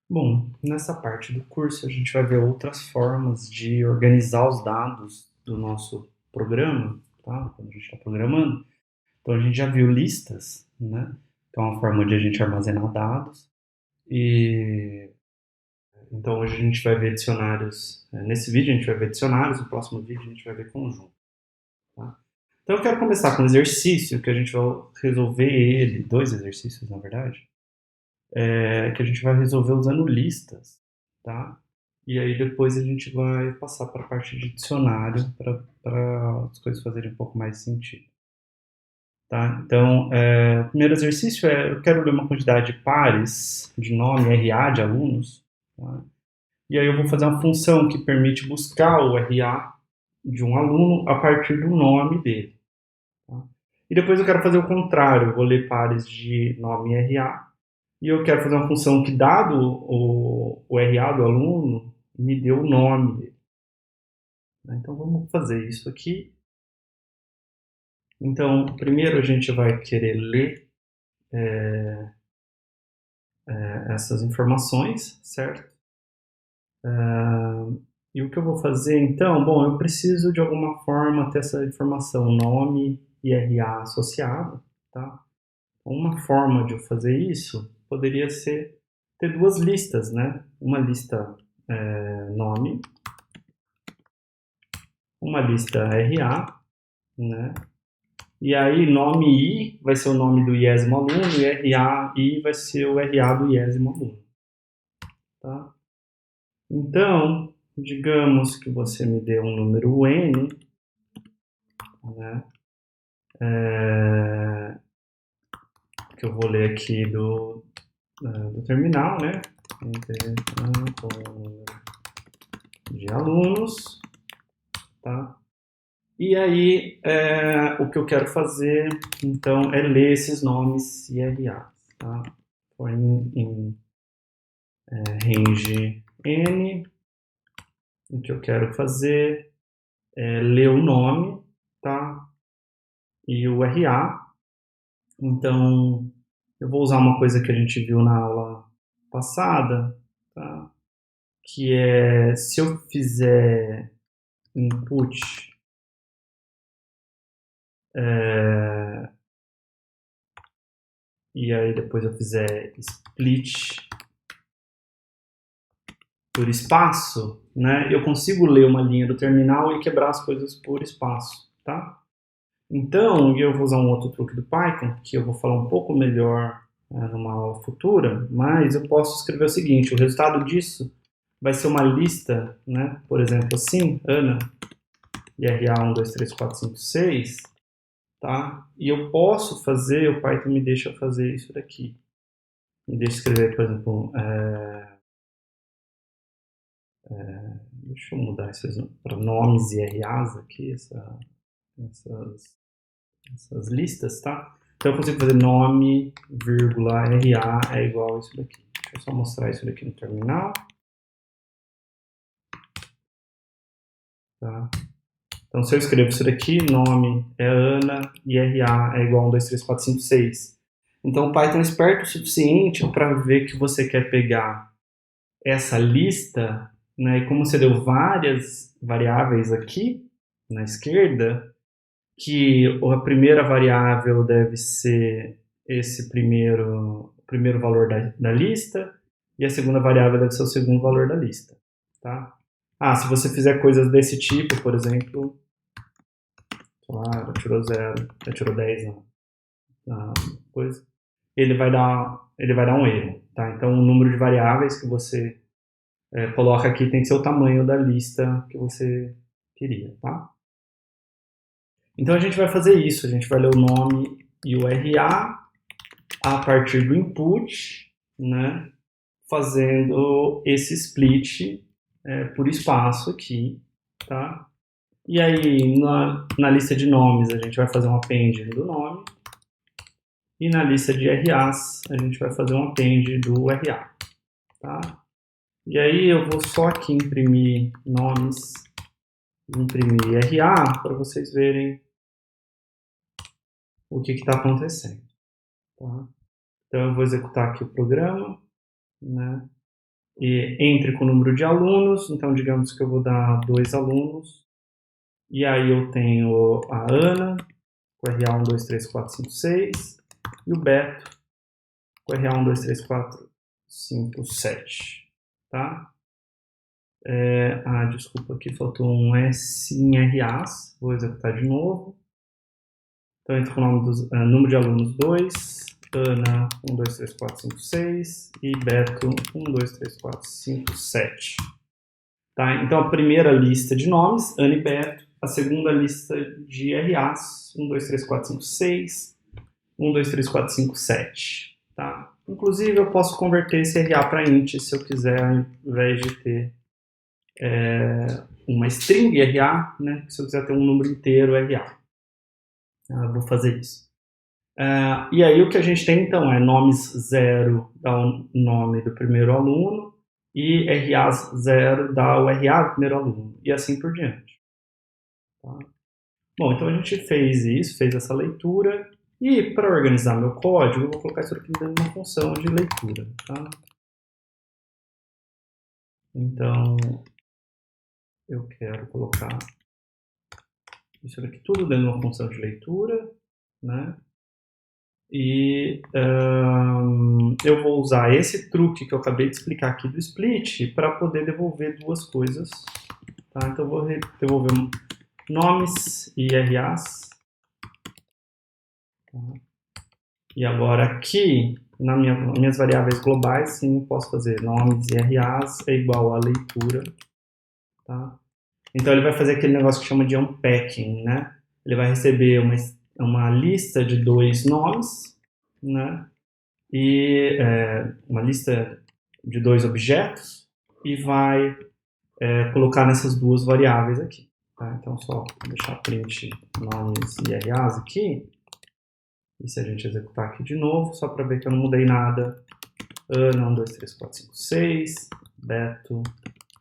Bom, nessa parte do curso a gente vai ver outras formas de organizar os dados do nosso programa, tá? Quando a gente está programando. Então a gente já viu listas, né? Que é uma forma de a gente armazenar dados. E então hoje a gente vai ver dicionários. Nesse vídeo a gente vai ver dicionários, no próximo vídeo a gente vai ver conjunto, tá? Então eu quero começar com um exercício que a gente vai resolver ele, dois exercícios na verdade, que a gente vai resolver usando listas, tá? E aí depois a gente vai passar para a parte de dicionário para as coisas fazerem um pouco mais sentido, tá? Então, o primeiro exercício é, eu quero ler uma quantidade de pares de nome RA de alunos, tá? E aí eu vou fazer uma função que permite buscar o RA de um aluno a partir do nome dele, tá? E depois eu quero fazer o contrário, eu vou ler pares de nome RA e eu quero fazer uma função que, dado o RA do aluno, me dê o nome dele, né? Então vamos fazer isso aqui. Então, primeiro a gente vai querer ler essas informações, certo? E o que eu vou fazer então? Bom, eu preciso de alguma forma ter essa informação, nome e RA associado, tá? Uma forma de eu fazer isso poderia ser ter duas listas, né? Uma lista nome, uma lista RA, né? E aí, nome I vai ser o nome do iésimo aluno e RAI vai ser o RA do iésimo aluno, tá? Então, digamos que você me dê um número N, né? Que eu vou ler aqui do terminal, né? De alunos, tá? E aí, o que eu quero fazer, então, é ler esses nomes IRA, tá? For em range N, o que eu quero fazer é ler o nome, tá? E o RA. Então, eu vou usar uma coisa que a gente viu na aula passada, tá? Que é, se eu fizer input e aí depois eu fizer split por espaço, né, eu consigo ler uma linha do terminal e quebrar as coisas por espaço, tá? Então, eu vou usar um outro truque do Python, que eu vou falar um pouco melhor numa aula futura, mas eu posso escrever o seguinte, o resultado disso vai ser uma lista, né, por exemplo, assim, Ana, IRA 1, 2, 3, 4, 5, 6, tá? E eu posso fazer, o Python me deixa fazer isso daqui. Me deixa escrever, por exemplo, deixa eu mudar esses para nomes e RAs aqui, essas, essas listas, tá? Então eu consigo fazer nome, vírgula, RA é igual a isso daqui. Deixa eu só mostrar isso daqui no terminal, tá? Então se eu escrevo isso daqui, nome é Ana e RA é igual a 1, 2, 3, 4, 5, 6. Então o Python é esperto o suficiente para ver que você quer pegar essa lista, né, e como você deu várias variáveis aqui na esquerda, que a primeira variável deve ser esse primeiro valor da lista e a segunda variável deve ser o segundo valor da lista, tá? Ah, se você fizer coisas desse tipo, por exemplo, claro, tirou zero, tirou 10 na coisa, ele vai dar um erro, tá? Então o número de variáveis que você coloca aqui tem que ser o tamanho da lista que você queria, tá? Então a gente vai fazer isso, a gente vai ler o nome e o RA partir do input, né? Fazendo esse split por espaço aqui, tá? E aí na lista de nomes a gente vai fazer um append do nome e na lista de RAs a gente vai fazer um append do RA, tá? E aí eu vou só aqui imprimir nomes, imprimir RA para vocês verem o que está acontecendo, tá? Então eu vou executar aqui o programa, né? e entre com o número de alunos, então digamos que eu vou dar 2 alunos, e aí eu tenho a Ana, com RA 1, 2, 3, 4, 5, 6, e o Beto, com RA 1, 2, 3, 4, 5, 7, tá? Desculpa, aqui faltou um S em RAs, vou executar de novo. Então, entro com o nome do número de alunos 2, Ana 1, 2, 3, 4, 5, 6 e Beto 1, 2, 3, 4, 5, 7. Tá? Então, a primeira lista de nomes, Ana e Beto. A segunda lista de RAs, 1, 2, 3, 4, 5, 6, 1, 2, 3, 4, 5, 7. Tá? Inclusive, eu posso converter esse RA para int se eu quiser, ao invés de ter uma string RA, né? Se eu quiser ter um número inteiro RA. Eu vou fazer isso. E aí o que a gente tem então é nomes 0 dá o nome do primeiro aluno e RAs 0 dá o RA do primeiro aluno e assim por diante. Tá? Bom, então a gente fez isso, fez essa leitura e para organizar meu código eu vou colocar isso aqui dentro de uma função de leitura. Tá? Então eu quero colocar isso aqui tudo dentro de uma função de leitura, né? E eu vou usar esse truque que eu acabei de explicar aqui do split para poder devolver duas coisas. Tá? Então eu vou devolver nomes e RAs. Tá? E agora aqui, nas minhas variáveis globais, sim, eu posso fazer nomes e RAs é igual a leitura. Tá? Então ele vai fazer aquele negócio que chama de unpacking, né? Ele vai receber uma lista de 2 nomes, né? E uma lista de 2 objetos e vai colocar nessas duas variáveis aqui. Tá? Então, só deixar print nomes e RAs aqui. E se a gente executar aqui de novo, só para ver que eu não mudei nada. Ana, 1, 2, 3, 4, 5, 6. Beto,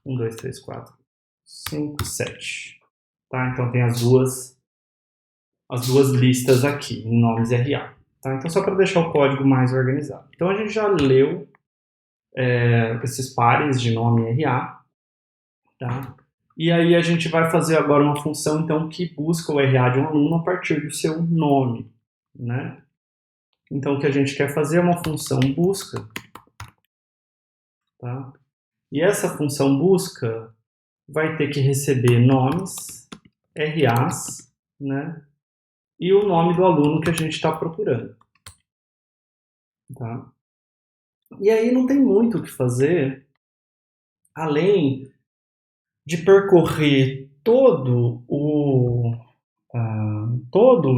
1, 2, 3, 4, 5, 7. Tá? Então, tem as duas listas aqui, em nomes e RA. Tá? Então, só para deixar o código mais organizado. Então, a gente já leu esses pares de nome e RA. Tá? E aí a gente vai fazer agora uma função então, que busca o RA de um aluno a partir do seu nome. Né? Então, o que a gente quer fazer é uma função busca. Tá? E essa função busca vai ter que receber nomes, RAs, né? E o nome do aluno que a gente está procurando. Tá? E aí não tem muito o que fazer, além de percorrer todo o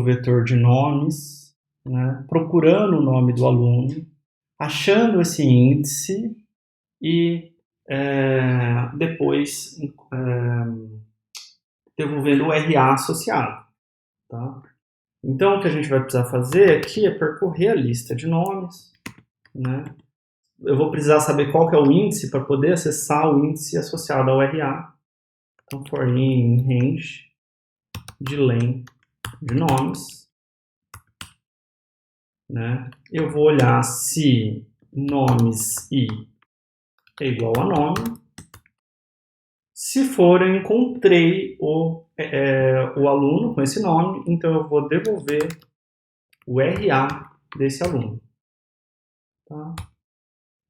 vetor de nomes, né, procurando o nome do aluno, achando esse índice e depois devolvendo o RA associado. Tá? Então, o que a gente vai precisar fazer aqui é percorrer a lista de nomes, né? Eu vou precisar saber qual que é o índice para poder acessar o índice associado ao RA. Então, for in range de len de nomes, né? Eu vou olhar se nomes i é igual a nome. Se for, eu encontrei o aluno com esse nome, então eu vou devolver o RA desse aluno. Tá?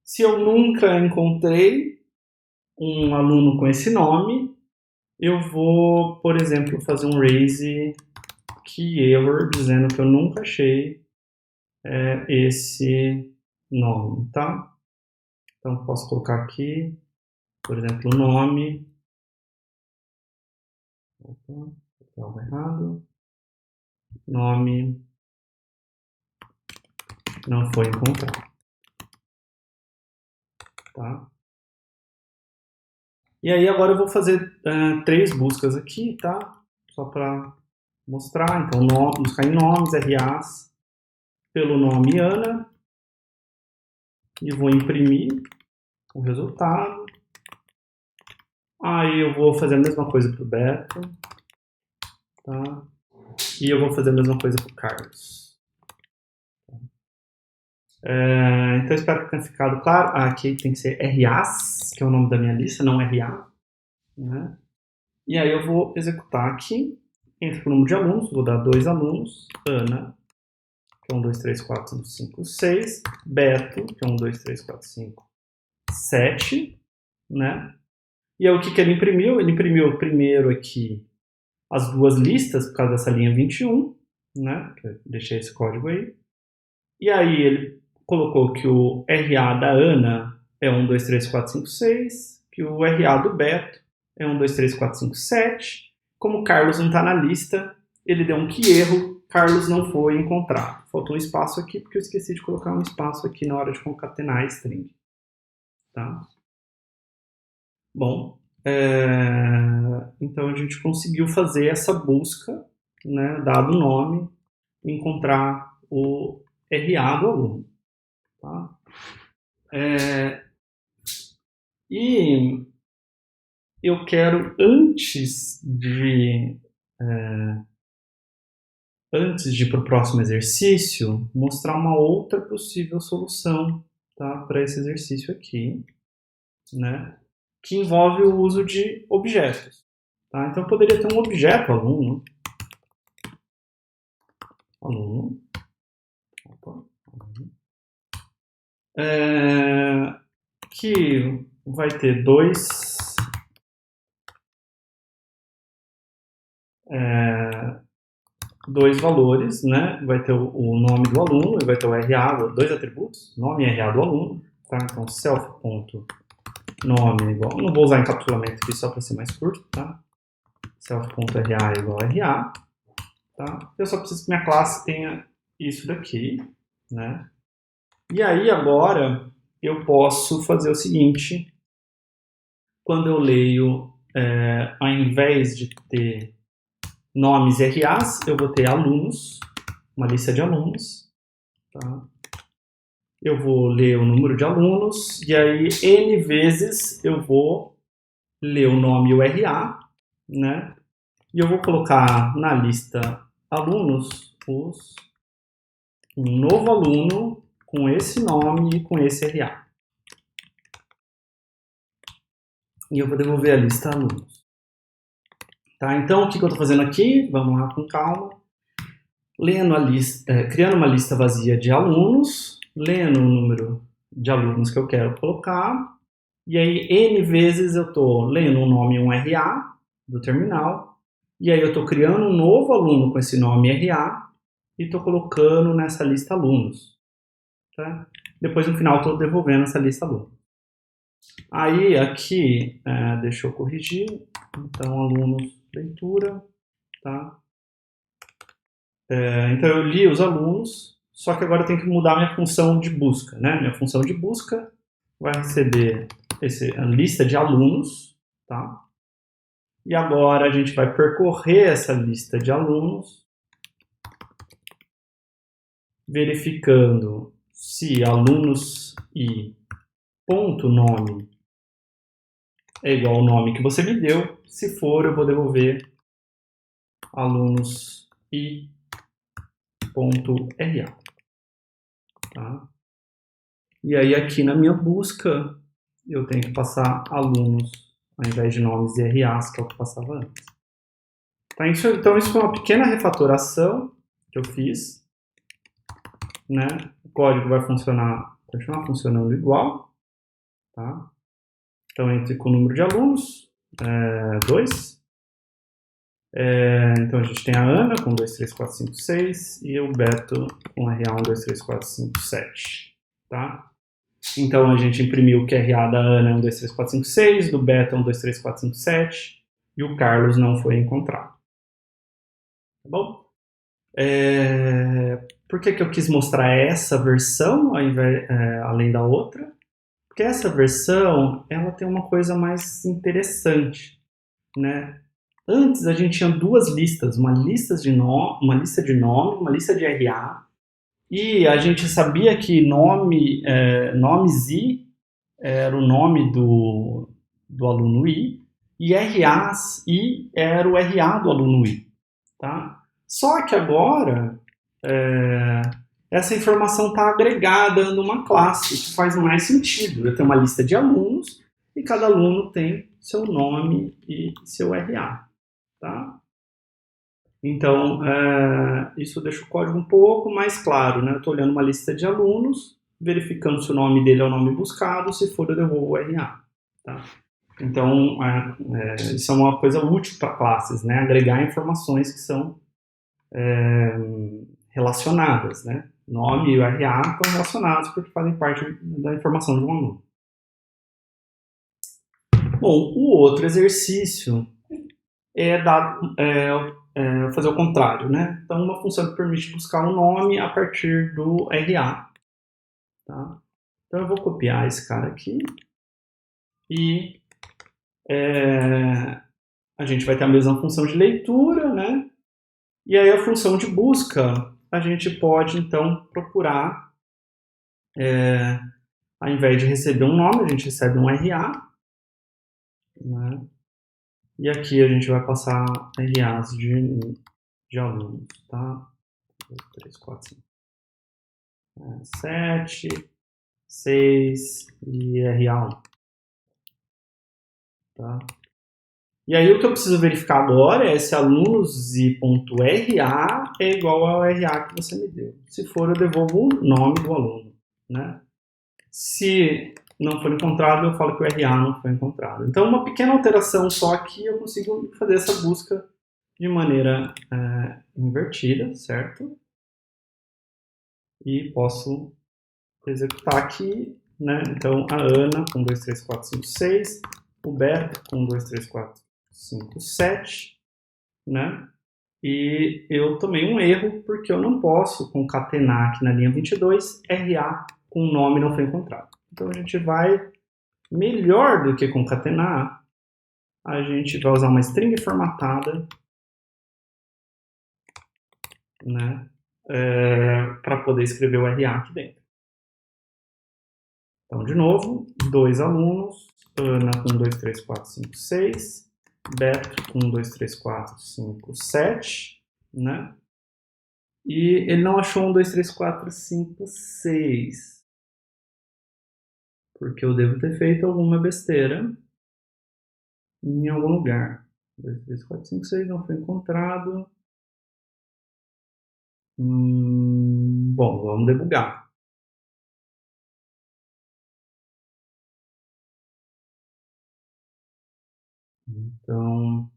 Se eu nunca encontrei um aluno com esse nome, eu vou, por exemplo, fazer um raise key error dizendo que eu nunca achei esse nome, tá? Então, posso colocar aqui, por exemplo, o nome. Opa, algo errado. Nome não foi encontrado. Tá? E aí agora eu vou fazer 3 buscas aqui, tá? Só para mostrar. Então, buscar em nomes, RAs, pelo nome Ana. E vou imprimir o resultado. Aí eu vou fazer a mesma coisa para o Beto. Tá? E eu vou fazer a mesma coisa para o Carlos. Então, espero que tenha ficado claro. Aqui tem que ser RAs, que é o nome da minha lista, não RA. Né? E aí eu vou executar aqui. Entro para o número de alunos, vou dar 2 alunos. Ana, que é 1, 2, 3, 4, 5, 6. Beto, que é 1, 2, 3, 4, 5, 7. Né? E aí o que ele imprimiu? Ele imprimiu primeiro aqui as duas listas, por causa dessa linha 21. Né? Eu deixei esse código aí. E aí ele colocou que o RA da Ana é 1, 2, 3, 4, 5, 6, que o RA do Beto é 1, 2, 3, 4, 5, 7. Como o Carlos não está na lista, ele deu um que erro, Carlos não foi encontrado. Faltou um espaço aqui, porque eu esqueci de colocar um espaço aqui na hora de concatenar a string. Tá? Bom, então a gente conseguiu fazer essa busca, né, dado o nome, encontrar o RA do aluno. Tá? E eu quero, antes de ir para o próximo exercício, mostrar uma outra possível solução, tá, para esse exercício aqui, né, que envolve o uso de objetos. Tá? Então, eu poderia ter um objeto aluno, que vai ter dois valores, né? Vai ter o nome do aluno e vai ter o RA, dois atributos, nome e RA do aluno. Tá? Então, self.nome igual... Não vou usar encapsulamento aqui só para ser mais curto. Tá? Self.RA igual a RA. Tá? Eu só preciso que minha classe tenha isso daqui. Né? E aí, agora, eu posso fazer o seguinte. Quando eu leio, ao invés de ter nomes e RAs, eu vou ter alunos, uma lista de alunos. Tá? Eu vou ler o número de alunos, e aí N vezes eu vou ler o nome e o RA, né? E eu vou colocar na lista alunos um novo aluno com esse nome e com esse RA. E eu vou devolver a lista alunos. Tá? Então, o que eu estou fazendo aqui? Vamos lá com calma. Lendo a lista, criando uma lista vazia de alunos, lendo o número de alunos que eu quero colocar, e aí N vezes eu estou lendo um nome e um RA do terminal, e aí eu estou criando um novo aluno com esse nome e RA, e estou colocando nessa lista alunos. Tá? Depois, no final, estou devolvendo essa lista alunos. Aí, aqui, deixa eu corrigir. Então, alunos, leitura, tá? Então, eu li os alunos, só que agora eu tenho que mudar minha função de busca, né? Minha função de busca vai receber a lista de alunos, tá? E agora a gente vai percorrer essa lista de alunos, verificando se alunos e ponto nome é igual ao nome que você me deu. Se for, eu vou devolver alunos e ponto RA. Tá? E aí aqui na minha busca eu tenho que passar alunos ao invés de nomes e RAs, que é o que passava antes. Tá? Então isso foi uma pequena refatoração que eu fiz. Né? O código vai continuar funcionando igual. Tá? Então, entre com o número de alunos, 2. Então, a gente tem a Ana com 2, 3, 4, 5, 6 e o Beto com RA 1, 2, 3, 4, 5, 7. Tá? Então, a gente imprimiu que a RA da Ana é 1, 2, 3, 4, 5, 6, do Beto é 1, 2, 3, 4, 5, 7 e o Carlos não foi encontrado. Tá bom? Por que eu quis mostrar essa versão além da outra? Porque essa versão ela tem uma coisa mais interessante, né? Antes a gente tinha duas listas, uma lista de nome, uma lista de RA, e a gente sabia que nomes I era o nome do aluno I, e RAs I era o RA do aluno I. Tá? Só que agora essa informação está agregada numa classe, que faz mais sentido. Eu tenho uma lista de alunos e cada aluno tem seu nome e seu RA. Tá? Então, isso deixa o código um pouco mais claro. Né? Eu estou olhando uma lista de alunos, verificando se o nome dele é o nome buscado, se for eu devolvo o RA. Tá? Então, isso é uma coisa útil para classes, né? Agregar informações que são relacionadas, né? Nome e o RA estão relacionados porque fazem parte da informação de um aluno. Bom, o outro exercício é fazer o contrário, né? Então, uma função que permite buscar um nome a partir do RA. Tá? Então, eu vou copiar esse cara aqui e a gente vai ter a mesma função de leitura, né? E aí a função de busca, a gente pode, então, procurar, ao invés de receber um nome, a gente recebe um RA, né? E aqui a gente vai passar RAs de alunos, tá? 2, 3, 4, 5, 7, 6 e RA1, tá? E aí o que eu preciso verificar agora é se alunos.ra é igual ao RA que você me deu. Se for, eu devolvo o nome do aluno, né? Se não for encontrado, eu falo que o RA não foi encontrado. Então, uma pequena alteração só aqui, eu consigo fazer essa busca de maneira invertida, certo? E posso executar aqui, né? Então, a Ana com 2, 3, 4, 5, 6, o Beto com 2, 3, 4, 5, 7, né? E eu tomei um erro porque eu não posso concatenar aqui na linha 22 RA com o nome não foi encontrado. Então, a gente vai, melhor do que concatenar, a gente vai usar uma string formatada, né? Para poder escrever o RA aqui dentro. Então, de novo, 2 alunos, Ana com 2, 3, 4, 5, 6, Beto com 2, 3, 4, 5, 7, né? E ele não achou 1, 2, 3, 4, 5, 6. Porque eu devo ter feito alguma besteira em algum lugar. 2, 3, 4, 5, 6 não foi encontrado. Bom, vamos debugar. Então,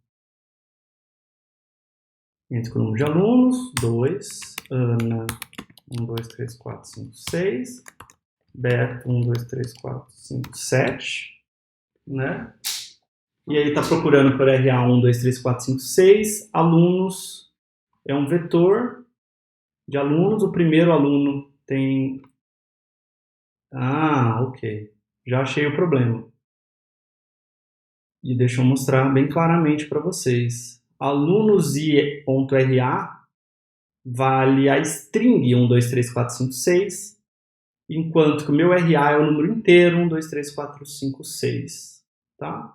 entre o número de alunos, 2, Ana, 1, 2, 3, 4, 5, 6, Beto, 1, 2, 3, 4, 5, 7, né? E aí está procurando por RA 1, 2, 3, 4, 5, 6. Alunos é um vetor de alunos. O primeiro aluno tem... Ah, ok. Já achei o problema. E deixa eu mostrar bem claramente para vocês. Alunos i.ra vale a string 1, 2, 3, 4, 5, 6, enquanto que o meu RA é o número inteiro 1, 2, 3, 4, 5, 6. Tá?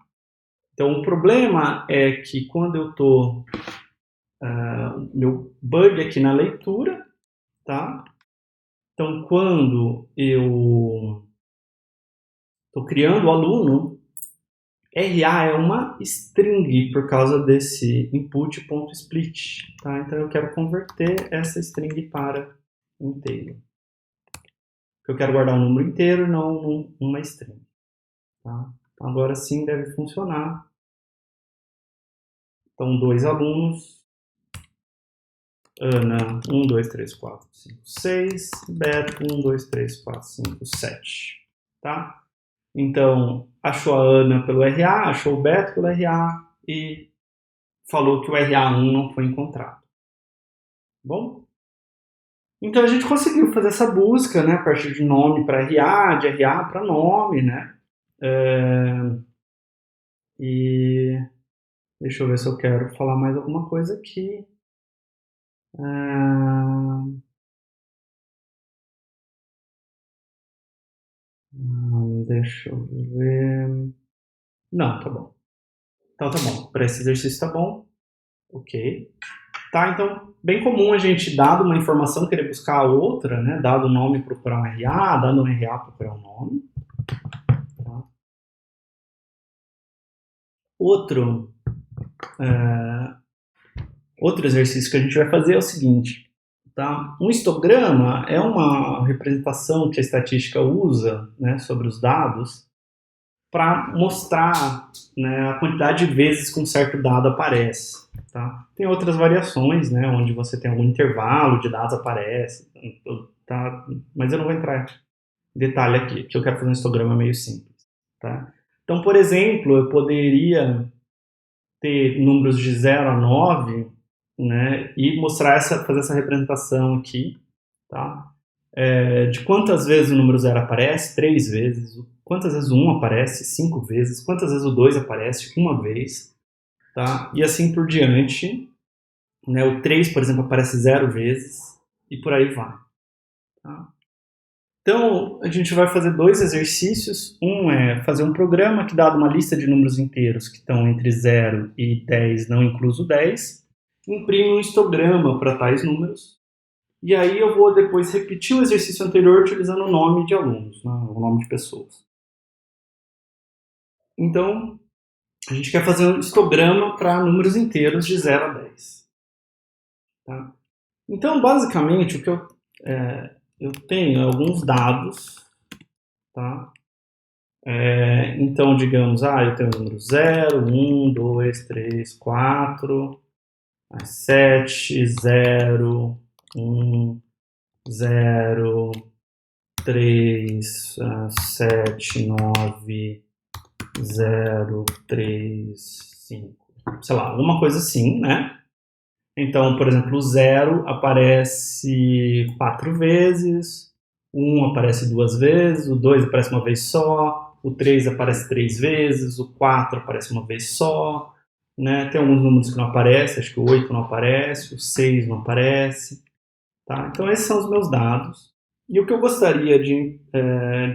Então, o problema é que quando eu estou... meu bug aqui na leitura, tá? Então, quando eu estou criando o aluno, RA é uma string por causa desse input.split, tá? Então, eu quero converter essa string para inteiro. Eu quero guardar um número inteiro, não uma string, tá? Então, agora sim deve funcionar. Então, 2 alunos, Ana, 1, 2, 3, 4, 5, 6, Beto, 1, 2, 3, 4, 5, 7, tá? Então, achou a Ana pelo RA, achou o Beto pelo RA e falou que o RA1 não foi encontrado. Bom? Então, a gente conseguiu fazer essa busca, né, a partir de nome para RA, de RA para nome, né? E deixa eu ver se eu quero falar mais alguma coisa aqui. Deixa eu ver. Não, tá bom. Então tá bom. Para esse exercício tá bom. Ok. Tá? Então, bem comum a gente, dado uma informação, querer buscar a outra, né? Dado o nome, procurar um RA, dado um RA, procurar um nome. Tá? Outro exercício que a gente vai fazer é o seguinte, tá? Um histograma é uma representação que a estatística usa, né, sobre os dados para mostrar, né, a quantidade de vezes que um certo dado aparece. Tá? Tem outras variações, né, onde você tem algum intervalo de dados aparece, tá? Mas eu não vou entrar em detalhe aqui, porque eu quero fazer um histograma meio simples. Tá? Então, por exemplo, eu poderia ter números de 0 a 9, né, e fazer essa representação aqui, tá? De quantas vezes o número 0 aparece? 3 vezes. Quantas vezes o 1 aparece? 5 vezes. Quantas vezes o 2 aparece? Uma vez. Tá? E assim por diante. Né? O 3, por exemplo, aparece 0 vezes. E por aí vai. Tá? Então, a gente vai fazer 2 exercícios. Um é fazer um programa que, dado uma lista de números inteiros que estão entre 0 e 10, não incluso 10, imprime um histograma para tais números. E aí eu vou depois repetir o exercício anterior utilizando o nome de alunos, né? O nome de pessoas. Então, a gente quer fazer um histograma para números inteiros de 0 a 10. Tá? Então, basicamente, o que eu tenho alguns dados. Tá? Então, digamos, eu tenho o número 0, 1, 2, 3, 4, 7, 0, 1, 0, 3, 7, 9, 0, 3, 5. Sei lá, alguma coisa assim, né? Então, por exemplo, o 0 aparece 4 vezes, o 1 aparece 2 vezes, o 2 aparece uma vez só, o 3 aparece 3 vezes, o 4 aparece uma vez só, né? Tem alguns números que não aparecem, acho que o 8 não aparece, o 6 não aparece. Tá? Então, esses são os meus dados. E o que eu gostaria de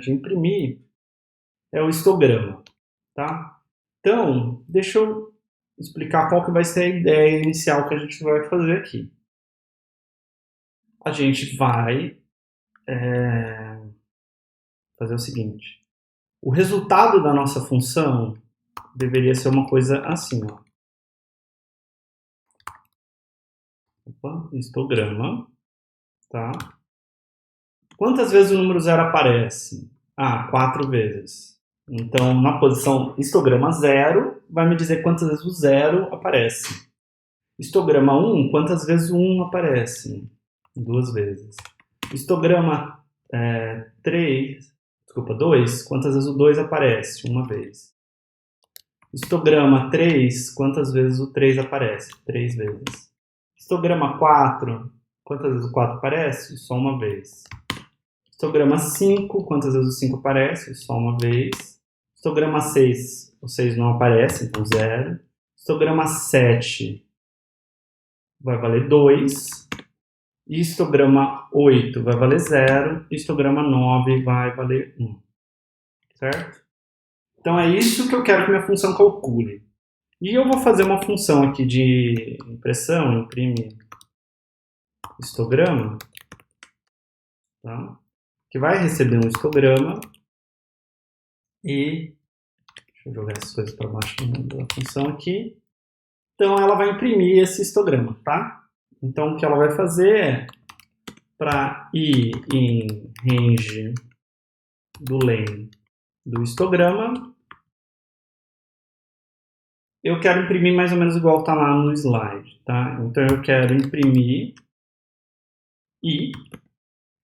imprimir é o histograma. Tá? Então, deixa eu explicar qual que vai ser a ideia inicial que a gente vai fazer aqui. A gente vai fazer o seguinte. O resultado da nossa função deveria ser uma coisa assim. Ó. Opa, histograma. Tá? Quantas vezes o número 0 aparece? 4 vezes. Então, na posição histograma 0, vai me dizer quantas vezes o 0 aparece. Histograma 1, quantas vezes o 1 aparece? 2 vezes. Histograma 2, quantas vezes o 2 aparece? Uma vez. Histograma 3, quantas vezes o 3 aparece? 3 vezes. Histograma 4, quantas vezes o 4 aparece? Só uma vez. Histograma 5, quantas vezes o 5 aparece? Só uma vez. Histograma 6, o 6 não aparece, então 0. Histograma 7 vai valer 2. Histograma 8 vai valer 0. Histograma 9 vai valer 1. Certo? Então é isso que eu quero que minha função calcule. E eu vou fazer uma função aqui de impressão, imprime histograma, tá? Que vai receber um histograma e deixa eu jogar essas coisas para baixo da função aqui. Então ela vai imprimir esse histograma, tá? Então o que ela vai fazer é, para ir em range do len do histograma, eu quero imprimir mais ou menos igual está lá no slide, tá? Então eu quero imprimir i,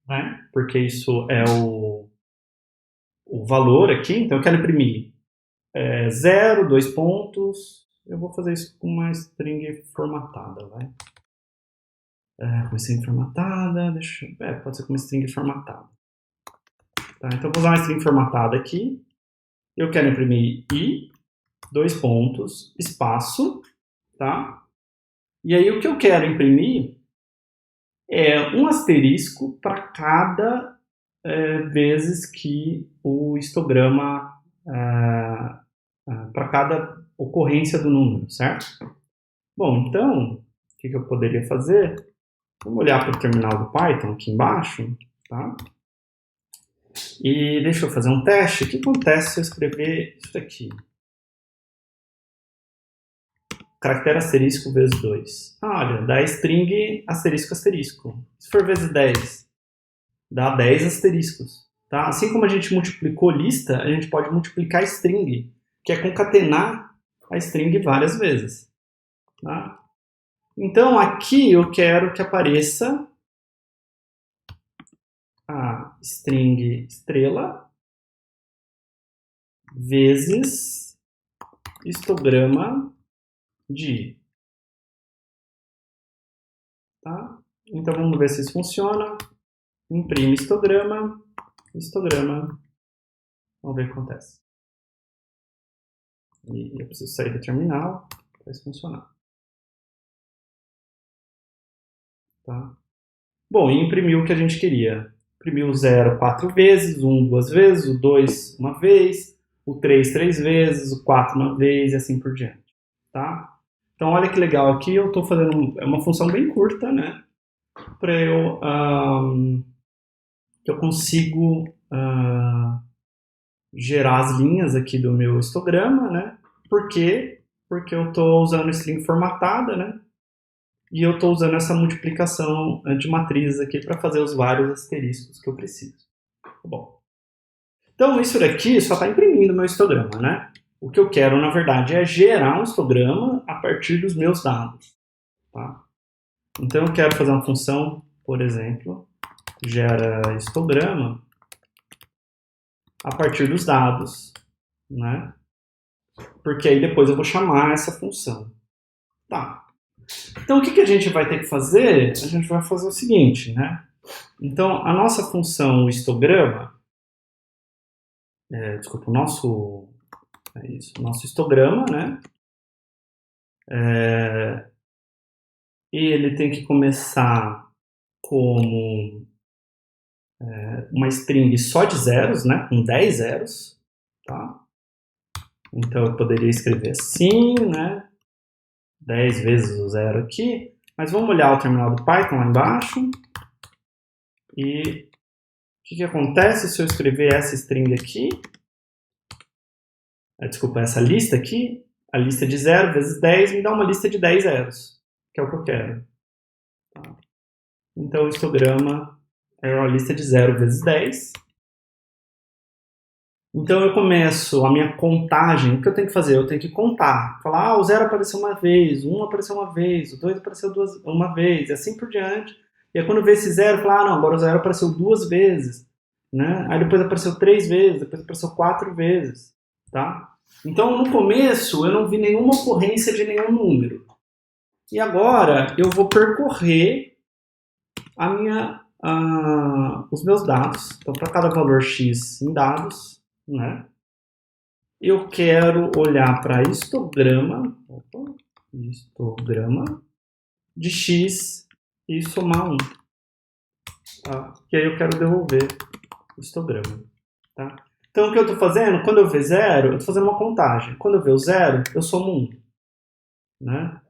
né? Porque isso é o valor aqui, então eu quero imprimir 0, 2 pontos. Eu vou fazer isso com uma string formatada, vai. Com string formatada, pode ser com uma string formatada. Tá, então eu vou usar uma string formatada aqui. Eu quero imprimir i, 2 pontos, espaço, tá? E aí o que eu quero imprimir é um asterisco para cada vezes que o histograma, para cada ocorrência do número, certo? Bom, então, o que eu poderia fazer? Vamos olhar para o terminal do Python aqui embaixo, tá? E deixa eu fazer um teste. O que acontece se eu escrever isso aqui? Caractere asterisco vezes 2. Olha, dá string asterisco asterisco. Se for vezes 10, dá 10 asteriscos. Tá? Assim como a gente multiplicou lista, a gente pode multiplicar string, que é concatenar a string várias vezes. Tá? Então, aqui eu quero que apareça a string estrela vezes histograma de. Tá? Então, vamos ver se isso funciona. Imprime histograma. Vamos ver o que acontece. E eu preciso sair do terminal para isso funcionar. Tá? Bom, e imprimiu o que a gente queria. Imprimiu o 0 4 vezes, o 1 2 vezes, o 2 uma vez, o 3 3 vezes, o 4 uma vez e assim por diante. Tá? Então, olha que legal aqui, eu estou fazendo uma função bem curta, né? Para que eu consigo gerar as linhas aqui do meu histograma, né? Por quê? Porque eu estou usando string formatada, né? E eu estou usando essa multiplicação de matrizes aqui para fazer os vários asteriscos que eu preciso. Tá bom. Então, isso daqui só está imprimindo o meu histograma, né? O que eu quero, na verdade, é gerar um histograma a partir dos meus dados. Tá? Então, eu quero fazer uma função, por exemplo, gera histograma a partir dos dados, né? Porque aí depois eu vou chamar essa função. Tá. Então, o que a gente vai ter que fazer? A gente vai fazer o seguinte, né? Então, a nossa função histograma, o nosso histograma, né? Ele tem que começar como uma string só de zeros, né? Com 10 zeros, tá? Então, eu poderia escrever assim, né? 10 vezes o zero aqui. Mas vamos olhar o terminal do Python lá embaixo. E o que acontece se eu escrever essa string aqui? Desculpa, essa lista aqui. A lista de 0 vezes 10 me dá uma lista de 10 zeros, que é o que eu quero. Tá? Então, o histograma é uma lista de 0 vezes 10. Então, eu começo a minha contagem. O que eu tenho que fazer? Eu tenho que contar. Falar, o 0 apareceu uma vez, o 1 apareceu uma vez, o 2 apareceu uma vez, e assim por diante. E aí, quando eu ver esse 0, eu falo, não, agora o 0 apareceu 2 vezes. Né? Aí depois apareceu 3 vezes, depois apareceu 4 vezes. Tá? Então, no começo, eu não vi nenhuma ocorrência de nenhum número. E agora, eu vou percorrer os meus dados. Então, para cada valor x em dados, né? Eu quero olhar para histograma de x e somar 1. Tá? E aí eu quero devolver o histograma. Tá? Então, o que eu estou fazendo? Quando eu ver 0, eu estou fazendo uma contagem. Quando eu ver o 0, eu somo 1. Né?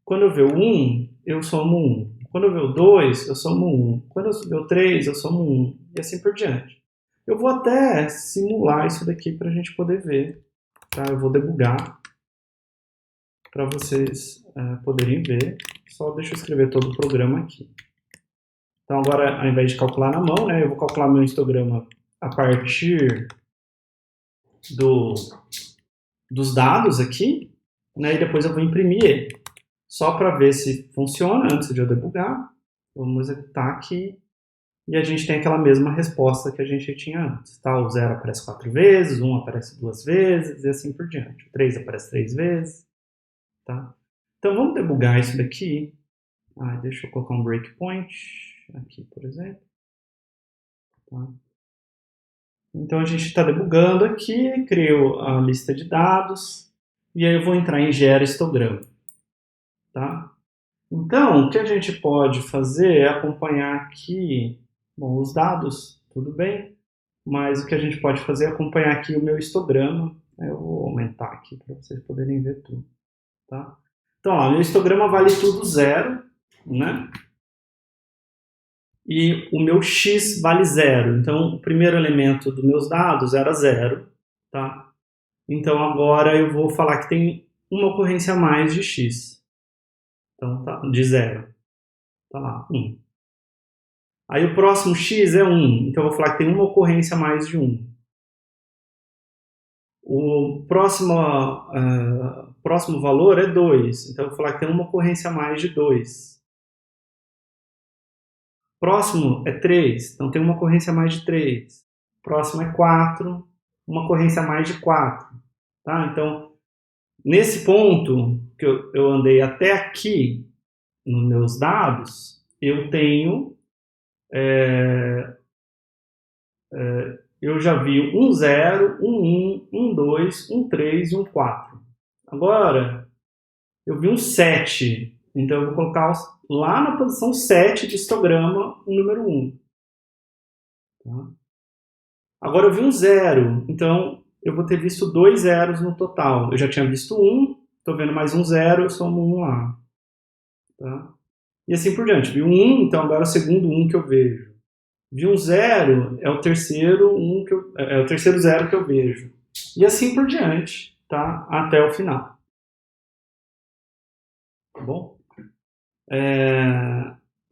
Quando eu ver o 1, eu somo 1. Quando eu ver o 2, eu somo 1. Quando eu ver o 3, eu somo 1. E assim por diante. Eu vou até simular isso daqui para a gente poder ver. Tá? Eu vou debugar para vocês poderem ver. Só deixa eu escrever todo o programa aqui. Então agora, ao invés de calcular na mão, né, eu vou calcular meu histograma a partir dos dados aqui, né, e depois eu vou imprimir ele. Só para ver se funciona antes de eu debugar. Vamos executar aqui. E a gente tem aquela mesma resposta que a gente tinha antes. Tá? O 0 aparece 4 vezes, o 1 aparece 2 vezes, e assim por diante. O 3 aparece 3 vezes. Tá? Então vamos debugar isso daqui. Deixa eu colocar um breakpoint aqui, por exemplo. Tá? Então a gente está debugando aqui, criou a lista de dados, e aí eu vou entrar em gera histograma. Tá? Então, o que a gente pode fazer é acompanhar aqui, bom, os dados, tudo bem, mas o que a gente pode fazer é acompanhar aqui o meu histograma. Eu vou aumentar aqui para vocês poderem ver tudo. Tá? Então, ó, meu histograma vale tudo 0, né? E o meu x vale 0. Então, o primeiro elemento dos meus dados era 0, tá? Então, agora eu vou falar que tem uma ocorrência a mais de x. Então, tá, de 0. Tá lá, 1. Aí o próximo x é 1. Então, eu vou falar que tem uma ocorrência a mais de 1. O próximo valor é 2. Então, eu vou falar que tem uma ocorrência a mais de 2. Próximo é 3. Então, tem uma ocorrência a mais de 3. Próximo é 4. Uma ocorrência a mais de 4. Tá? Então, nesse ponto que eu andei até aqui, nos meus dados, eu tenho... eu já vi um 0, um 1, um 2, um 3 e um 4. Agora, eu vi um 7. Então, eu vou colocar lá na posição 7 de histograma o número 1. Tá? Agora, eu vi um 0. Então, eu vou ter visto 2 zeros no total. Eu já tinha visto 1, estou vendo mais um 0, eu somo 1 lá. Tá? E assim por diante. Vi um 1, então agora é o segundo 1 que eu vejo. Vi um 0, é o terceiro 1 é o terceiro 0 que eu vejo. E assim por diante, tá? Até o final. Tá bom?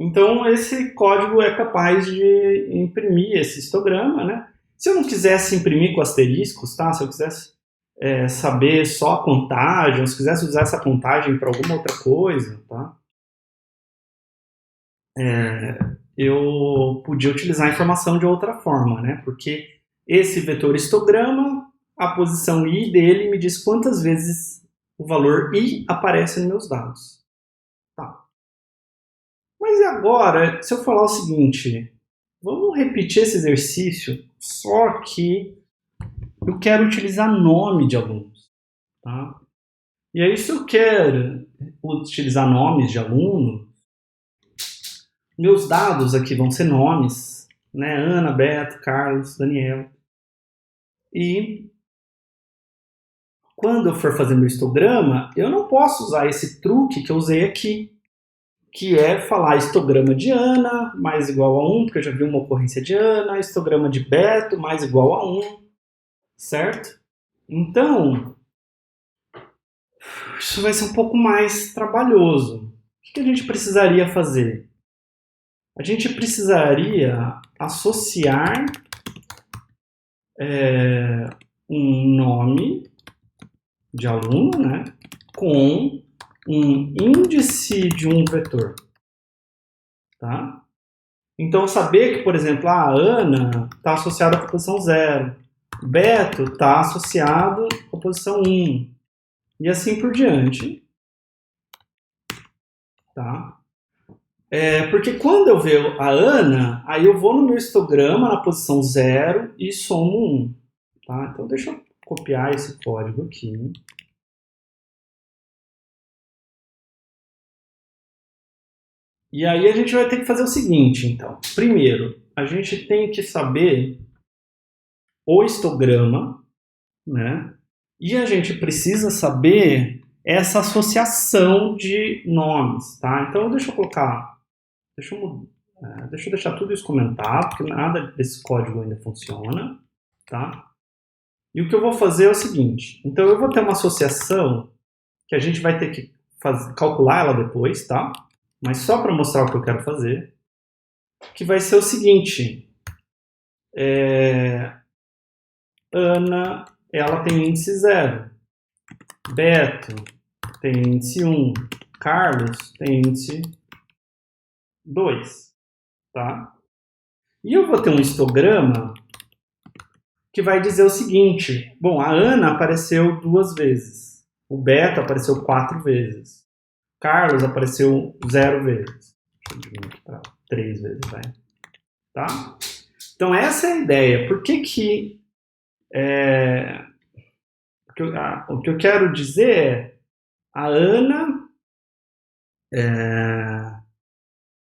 Então, esse código é capaz de imprimir esse histograma, né? Se eu não quisesse imprimir com asteriscos, tá? Se eu quisesse saber só a contagem, ou se quisesse usar essa contagem para alguma outra coisa, tá? Eu podia utilizar a informação de outra forma, né? Porque esse vetor histograma, a posição i dele me diz quantas vezes o valor i aparece nos meus dados. Tá. Mas e agora, se eu falar o seguinte, vamos repetir esse exercício, só que eu quero utilizar nome de alunos. Tá? E aí, se eu quero utilizar nomes de aluno, meus dados aqui vão ser nomes, né? Ana, Beto, Carlos, Daniel. E quando eu for fazer meu histograma, eu não posso usar esse truque que eu usei aqui, que é falar histograma de Ana mais igual a 1, porque eu já vi uma ocorrência de Ana, histograma de Beto mais igual a 1, certo? Então, isso vai ser um pouco mais trabalhoso. O que a gente precisaria fazer? A gente precisaria associar um nome de aluno, né, com um índice de um vetor. Tá? Então, saber que, por exemplo, a Ana está associada com a posição 0, Beto está associado com a posição 1, e assim por diante. Tá? Porque quando eu ver a Ana, aí eu vou no meu histograma na posição 0 e somo 1. Tá? Então, deixa eu copiar esse código aqui. E aí a gente vai ter que fazer o seguinte, então. Primeiro, a gente tem que saber o histograma, né? E a gente precisa saber essa associação de nomes, tá? Então, deixa eu deixar tudo isso comentado, porque nada desse código ainda funciona, tá? E o que eu vou fazer é o seguinte. Então, eu vou ter uma associação que a gente vai ter que calcular ela depois, tá? Mas só para mostrar o que eu quero fazer, que vai ser o seguinte. Ana, ela tem índice 0. Beto tem índice 1. Carlos tem índice 2. Tá? E eu vou ter um histograma que vai dizer o seguinte. Bom, a Ana apareceu 2 vezes. O Beto apareceu 4 vezes. Carlos apareceu 0 vezes. Deixa eu diminuir aqui para 3 vezes, vai. Tá? Então, essa é a ideia. Por que o que eu quero dizer é a Ana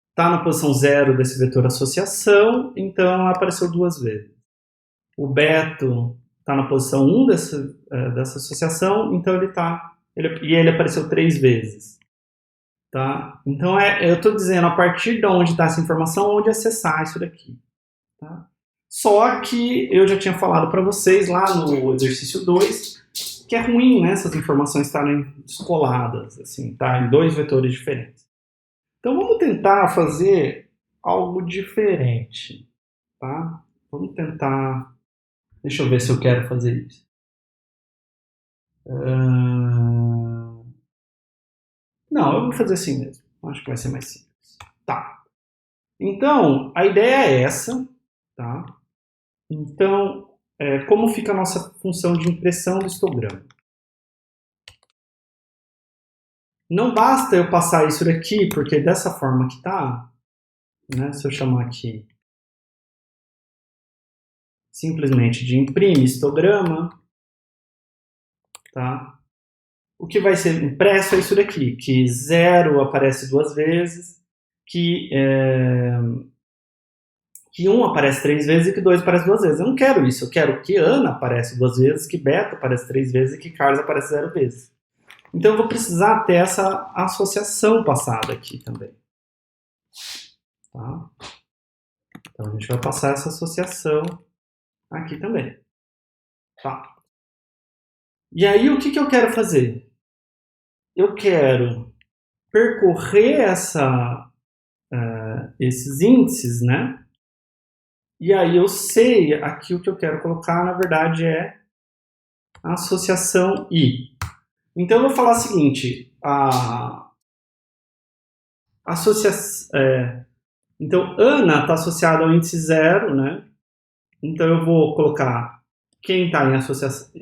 está na posição 0 desse vetor associação, então ela apareceu 2 vezes. O Beto está na posição 1 dessa associação, então ele está e ele apareceu 3 vezes. Tá? Então, eu estou dizendo a partir de onde está essa informação, onde acessar isso daqui. Tá? Só que eu já tinha falado para vocês lá no exercício 2 que é ruim, né, essas informações estarem descoladas, assim, tá? Em 2 vetores diferentes. Então, vamos tentar fazer algo diferente. Tá? Vamos tentar... Deixa eu ver se eu quero fazer isso. Não, eu vou fazer assim mesmo. Acho que vai ser mais simples. Tá. Então, a ideia é essa. Tá? Então, como fica a nossa função de impressão do histograma? Não basta eu passar isso daqui, porque dessa forma que tá, né, se eu chamar aqui simplesmente de imprime histograma, tá? O que vai ser impresso é isso daqui, que 0 aparece 2 vezes, que 1 aparece 3 vezes e que 2 aparece 2 vezes. Eu não quero isso, eu quero que Ana aparece 2 vezes, que Beto aparece 3 vezes e que Carlos aparece 0 vezes. Então eu vou precisar ter essa associação passada aqui também. Tá? Então a gente vai passar essa associação aqui também. Tá? E aí o que eu quero fazer? Eu quero percorrer esses índices, né? E aí eu sei, aqui o que eu quero colocar, na verdade, é a associação I. Então eu vou falar o seguinte, então Ana está associada ao índice 0, né? Então eu vou colocar quem está em associação,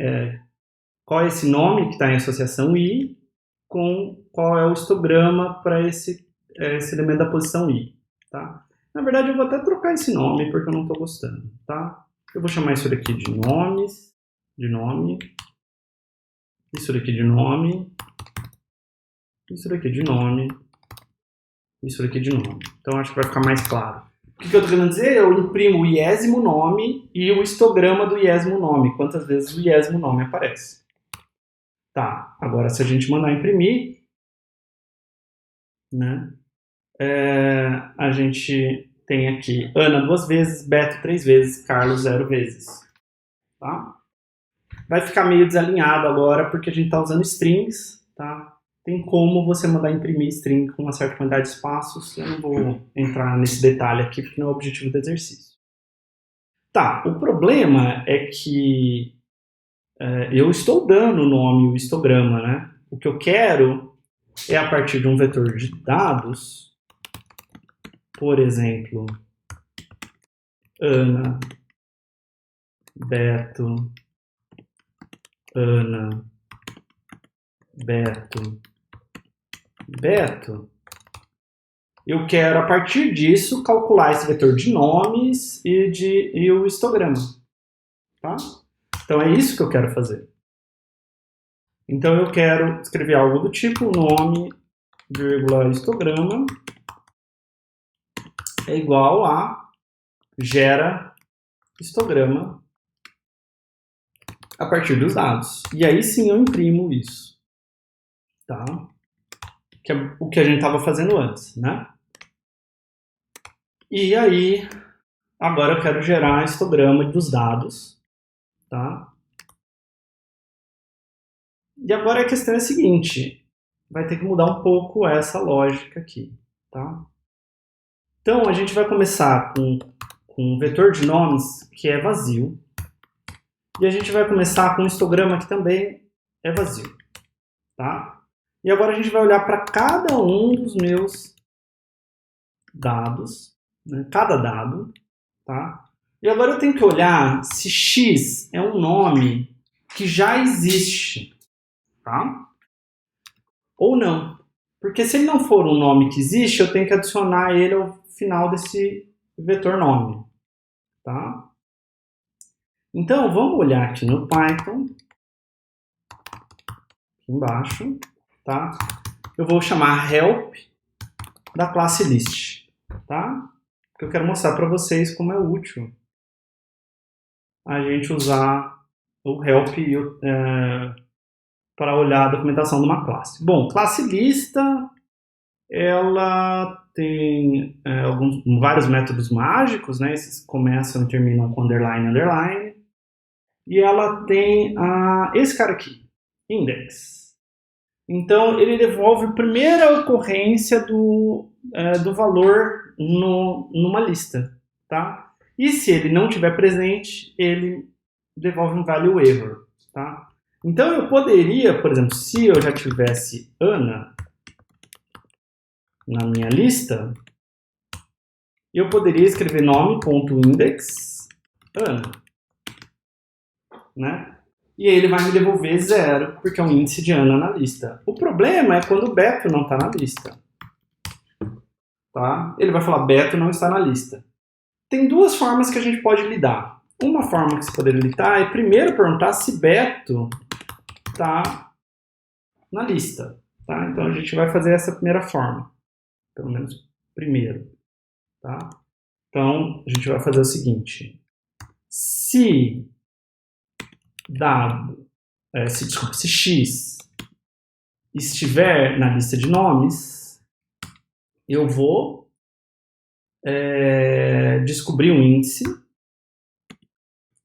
qual é esse nome que está em associação I, com qual é o histograma para esse elemento da posição I. Tá? Na verdade, eu vou até trocar esse nome, porque eu não estou gostando. Tá? Eu vou chamar isso daqui de nomes, de nome, isso daqui de nome, isso daqui de nome, isso daqui de nome. Então, acho que vai ficar mais claro. O que eu estou querendo dizer? Eu imprimo o iésimo nome e o histograma do iésimo nome. Quantas vezes o iésimo nome aparece. Tá, agora se a gente mandar imprimir, né, a gente tem aqui Ana 2 vezes, Beto 3 vezes, Carlos 0 vezes. Tá? Vai ficar meio desalinhado agora porque a gente está usando strings. Tá? Tem como você mandar imprimir string com uma certa quantidade de espaços. Eu não vou entrar nesse detalhe aqui porque não é o objetivo do exercício. Tá, o problema é que eu estou dando o nome, o histograma, né? O que eu quero é a partir de um vetor de dados, por exemplo, Ana, Beto, Ana, Beto, Beto. Eu quero, a partir disso, calcular esse vetor de nomes e o histograma. Tá? Então é isso que eu quero fazer. Então eu quero escrever algo do tipo nome, vírgula, histograma é igual a gera histograma a partir dos dados. E aí sim eu imprimo isso. Tá? Que é o que a gente estava fazendo antes, né? E aí, agora eu quero gerar histograma dos dados. Tá? E agora a questão é a seguinte, vai ter que mudar um pouco essa lógica aqui. Tá? Então a gente vai começar com um vetor de nomes que é vazio. E a gente vai começar com um histograma que também é vazio. Tá? E agora a gente vai olhar para cada um dos meus dados, né? Cada dado. Tá? E agora eu tenho que olhar se X é um nome que já existe. Tá? Ou não. Porque se ele não for um nome que existe, eu tenho que adicionar ele ao final desse vetor nome. Tá? Então, vamos olhar aqui no Python, aqui embaixo, tá? Eu vou chamar help da classe list, tá? Porque eu quero mostrar para vocês como é útil a gente usar o help para olhar a documentação de uma classe. Bom, classe lista, ela tem vários métodos mágicos, né? Esses começam e terminam com underline, underline. E ela tem esse cara aqui, index. Então, ele devolve a primeira ocorrência do valor numa lista, tá? E se ele não estiver presente, ele devolve um value error, tá? Então, eu poderia, por exemplo, se eu já tivesse Ana na minha lista, eu poderia escrever nome.index Ana, né? E aí ele vai me devolver 0, porque é um índice de Ana na lista. O problema é quando o Beto não está na lista. Tá? Ele vai falar, Beto não está na lista. Tem duas formas que a gente pode lidar. Uma forma que você poderia lidar é primeiro perguntar se Beto está na lista. Tá? Então a gente vai fazer essa primeira forma. Pelo menos primeiro. Tá? Então a gente vai fazer o seguinte. Se X estiver na lista de nomes, eu vou descobrir um índice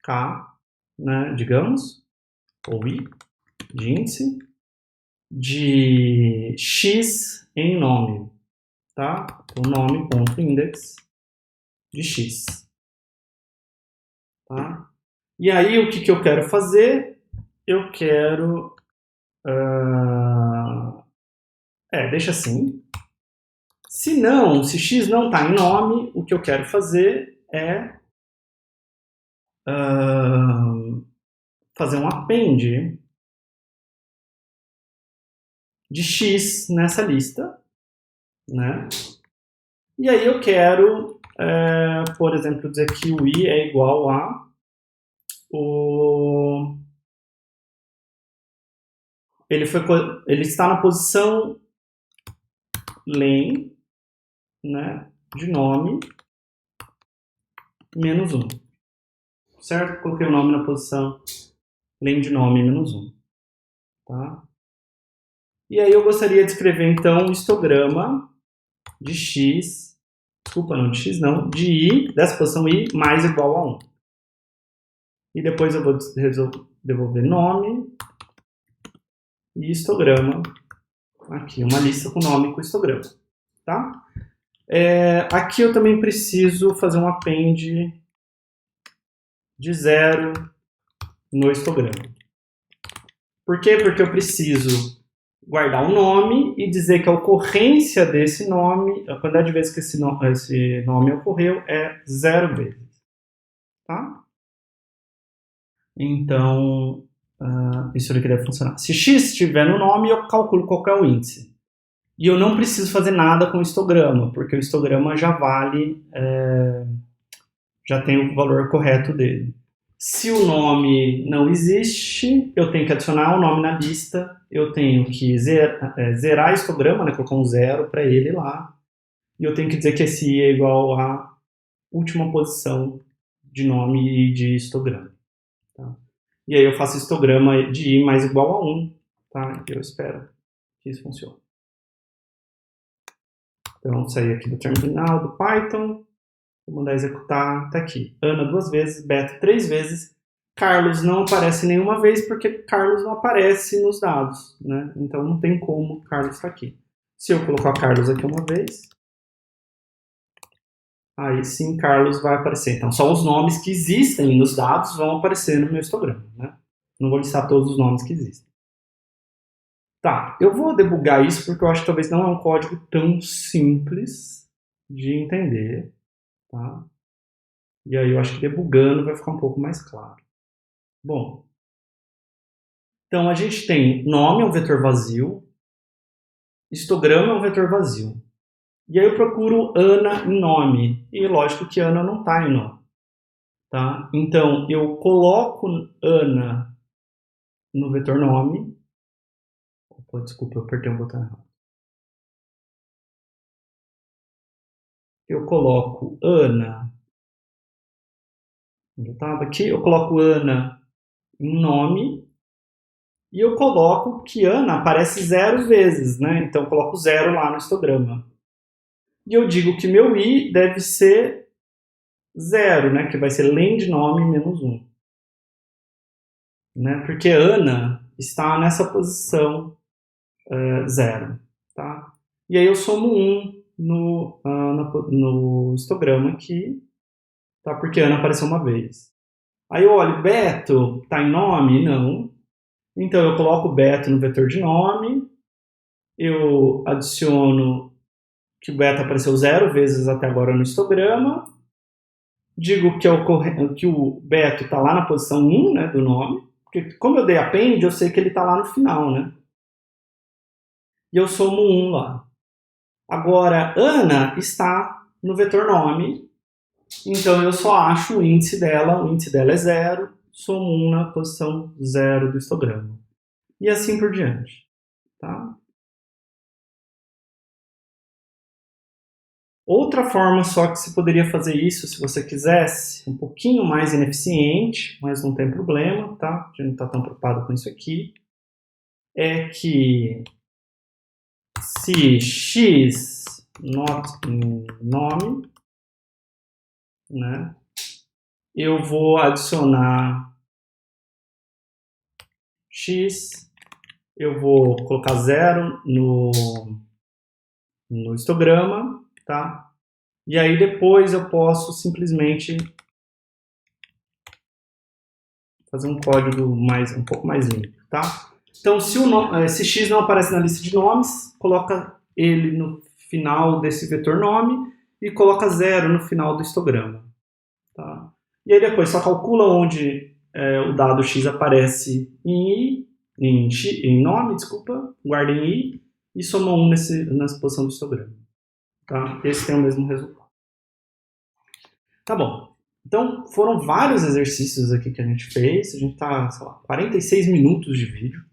K, né, digamos, ou I, de índice, de X em nome, tá? Então, nome.index de X. Tá? E aí, o que eu quero fazer? Eu quero... deixa assim. Se X não está em nome, o que eu quero fazer é fazer um append de X nessa lista, né? E aí eu quero, por exemplo, dizer que o I é igual a ele está na posição len, né, de nome menos 1. Certo? Coloquei o nome na posição len de nome menos 1. Tá? E aí eu gostaria de escrever, então, um histograma de X, de I, dessa posição I, mais igual a 1. E depois eu vou devolver nome e histograma. Aqui, uma lista com nome com histograma. Tá? Aqui eu também preciso fazer um append de 0 no histograma. Por quê? Porque eu preciso guardar o nome e dizer que a ocorrência desse nome, a quantidade de vezes que esse nome ocorreu é 0 vezes. Tá? Então, isso aqui deve funcionar. Se X estiver no nome, eu calculo qual é o índice. E eu não preciso fazer nada com o histograma, porque o histograma já vale, já tem o valor correto dele. Se o nome não existe, eu tenho que adicionar o nome na lista, eu tenho que zerar o histograma, né, colocar um 0 para ele lá, e eu tenho que dizer que esse I é igual à última posição de nome e de histograma. Tá? E aí eu faço histograma de I mais igual a 1, tá? Eu espero que isso funcione. Então, sair aqui do terminal do Python, vou mandar executar, tá aqui. Ana 2 vezes, Beto 3 vezes, Carlos não aparece nenhuma vez porque Carlos não aparece nos dados, né? Então não tem como Carlos estar aqui. Se eu colocar Carlos aqui uma vez, aí sim Carlos vai aparecer. Então só os nomes que existem nos dados vão aparecer no meu histograma, né? Não vou listar todos os nomes que existem. Tá, eu vou debugar isso porque eu acho que talvez não é um código tão simples de entender, tá? E aí eu acho que debugando vai ficar um pouco mais claro. Bom, então a gente tem nome é um vetor vazio, histograma é um vetor vazio. E aí eu procuro Ana em nome, e lógico que Ana não está em nome. Tá? Então eu coloco Ana no vetor nome. Opa, desculpa, eu apertei um botão errado. Eu coloco Ana. Onde eu estava aqui? Eu coloco Ana em nome. E eu coloco que Ana aparece 0 vezes, né? Então eu coloco 0 lá no histograma. E eu digo que meu I deve ser 0, né? Que vai ser len de nome menos 1. Né? Porque Ana está nessa posição 0. Tá? E aí eu somo 1 no histograma aqui, tá? Porque Ana apareceu uma vez. Aí eu olho, Beto está em nome? Não. Então eu coloco Beto no vetor de nome, eu adiciono que o Beto apareceu 0 vezes até agora no histograma, digo que o Beto está lá na posição 1, né, do nome, porque como eu dei append, eu sei que ele está lá no final, né? E eu somo 1 lá. Agora, Ana está no vetor nome, então eu só acho o índice dela é 0, somo 1 na posição 0 do histograma. E assim por diante. Tá? Outra forma só que você poderia fazer isso, se você quisesse, um pouquinho mais ineficiente, mas não tem problema, tá? A gente não está tão preocupado com isso aqui, é que se x not em nome, né, eu vou adicionar x, eu vou colocar 0 no histograma, tá? E aí depois eu posso simplesmente fazer um código um pouco mais limpo, tá? Então, se x não aparece na lista de nomes, coloca ele no final desse vetor nome e coloca 0 no final do histograma. Tá? E aí depois só calcula onde o dado x aparece em nome, guarda em i, e soma 1 nessa posição do histograma. Tá? Esse tem o mesmo resultado. Tá bom. Então, foram vários exercícios aqui que a gente fez. A gente está, 46 minutos de vídeo.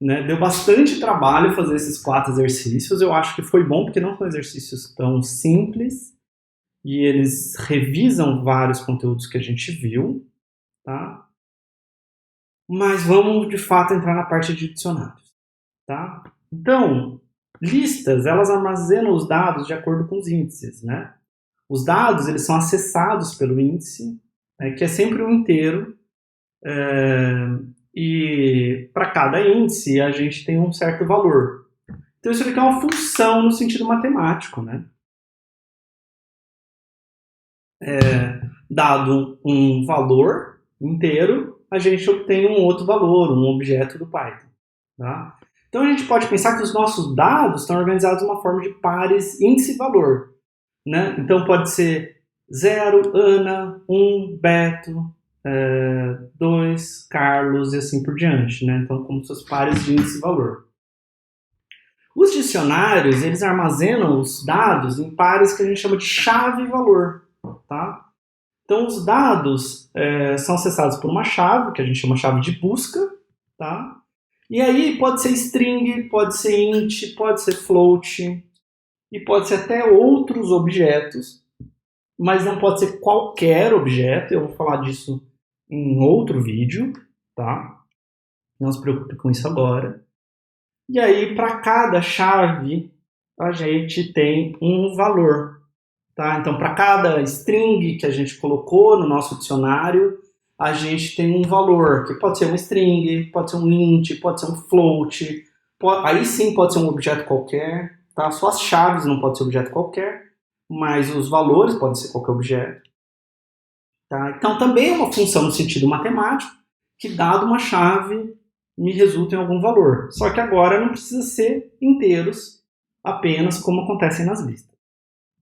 Né? Deu bastante trabalho fazer esses 4 exercícios. Eu acho que foi bom, porque não são exercícios tão simples. E eles revisam vários conteúdos que a gente viu. Tá? Mas vamos, de fato, entrar na parte de dicionários. Tá? Então, listas, elas armazenam os dados de acordo com os índices, né? Os dados, eles são acessados pelo índice, que é sempre um inteiro, e para cada índice a gente tem um certo valor. Então isso aqui é uma função no sentido matemático, né? Dado um valor inteiro, a gente obtém um outro valor, um objeto do Python. Tá? Então a gente pode pensar que os nossos dados estão organizados de uma forma de pares índice-valor. Né? Então pode ser 0, Ana, 1, Beto, 2, Carlos e assim por diante. Né? Então, como seus pares de índice e valor. Os dicionários, eles armazenam os dados em pares que a gente chama de chave e valor. Tá? Então, os dados são acessados por uma chave, que a gente chama chave de busca. Tá? E aí pode ser string, pode ser int, pode ser float, e pode ser até outros objetos, mas não pode ser qualquer objeto. Eu vou falar disso em outro vídeo, tá? Não se preocupe com isso agora. E aí, para cada chave, a gente tem um valor, tá? Então, para cada string que a gente colocou no nosso dicionário, a gente tem um valor, que pode ser uma string, pode ser um int, pode ser um float, aí sim pode ser um objeto qualquer. Tá? Só as chaves não podem ser objeto qualquer, mas os valores podem ser qualquer objeto. Tá? Então, também é uma função no sentido matemático, que dado uma chave, me resulta em algum valor. Só que agora não precisa ser inteiros, apenas como acontecem nas listas.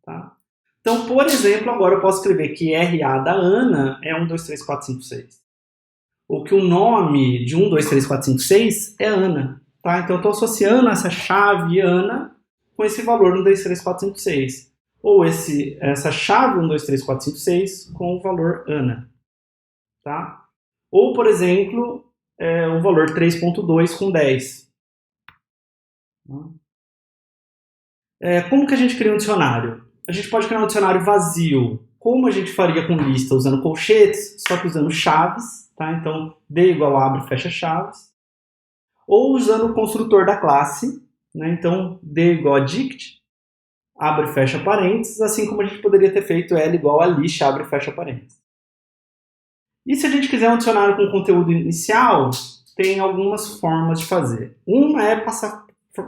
Tá? Então, por exemplo, agora eu posso escrever que RA da Ana é 1, 2, 3, 4, 5, 6. Ou que o nome de 1, 2, 3, 4, 5, 6 é Ana. Tá? Então, eu estou associando essa chave Ana com esse valor 1, 2, 3, 4, 5, 6. Ou essa chave 1, 2, 3, 4, 5, 6 com o valor Ana. Tá? Ou, por exemplo, o valor 3.2 com 10. Como que a gente cria um dicionário? A gente pode criar um dicionário vazio, como a gente faria com lista, usando colchetes, só que usando chaves. tá? Então, D igual a abre e fecha chaves. Ou usando o construtor da classe, né? Então, D igual a dict, abre e fecha parênteses, assim como a gente poderia ter feito L igual a list, abre e fecha parênteses. E se a gente quiser um dicionário com conteúdo inicial, tem algumas formas de fazer. Uma é passar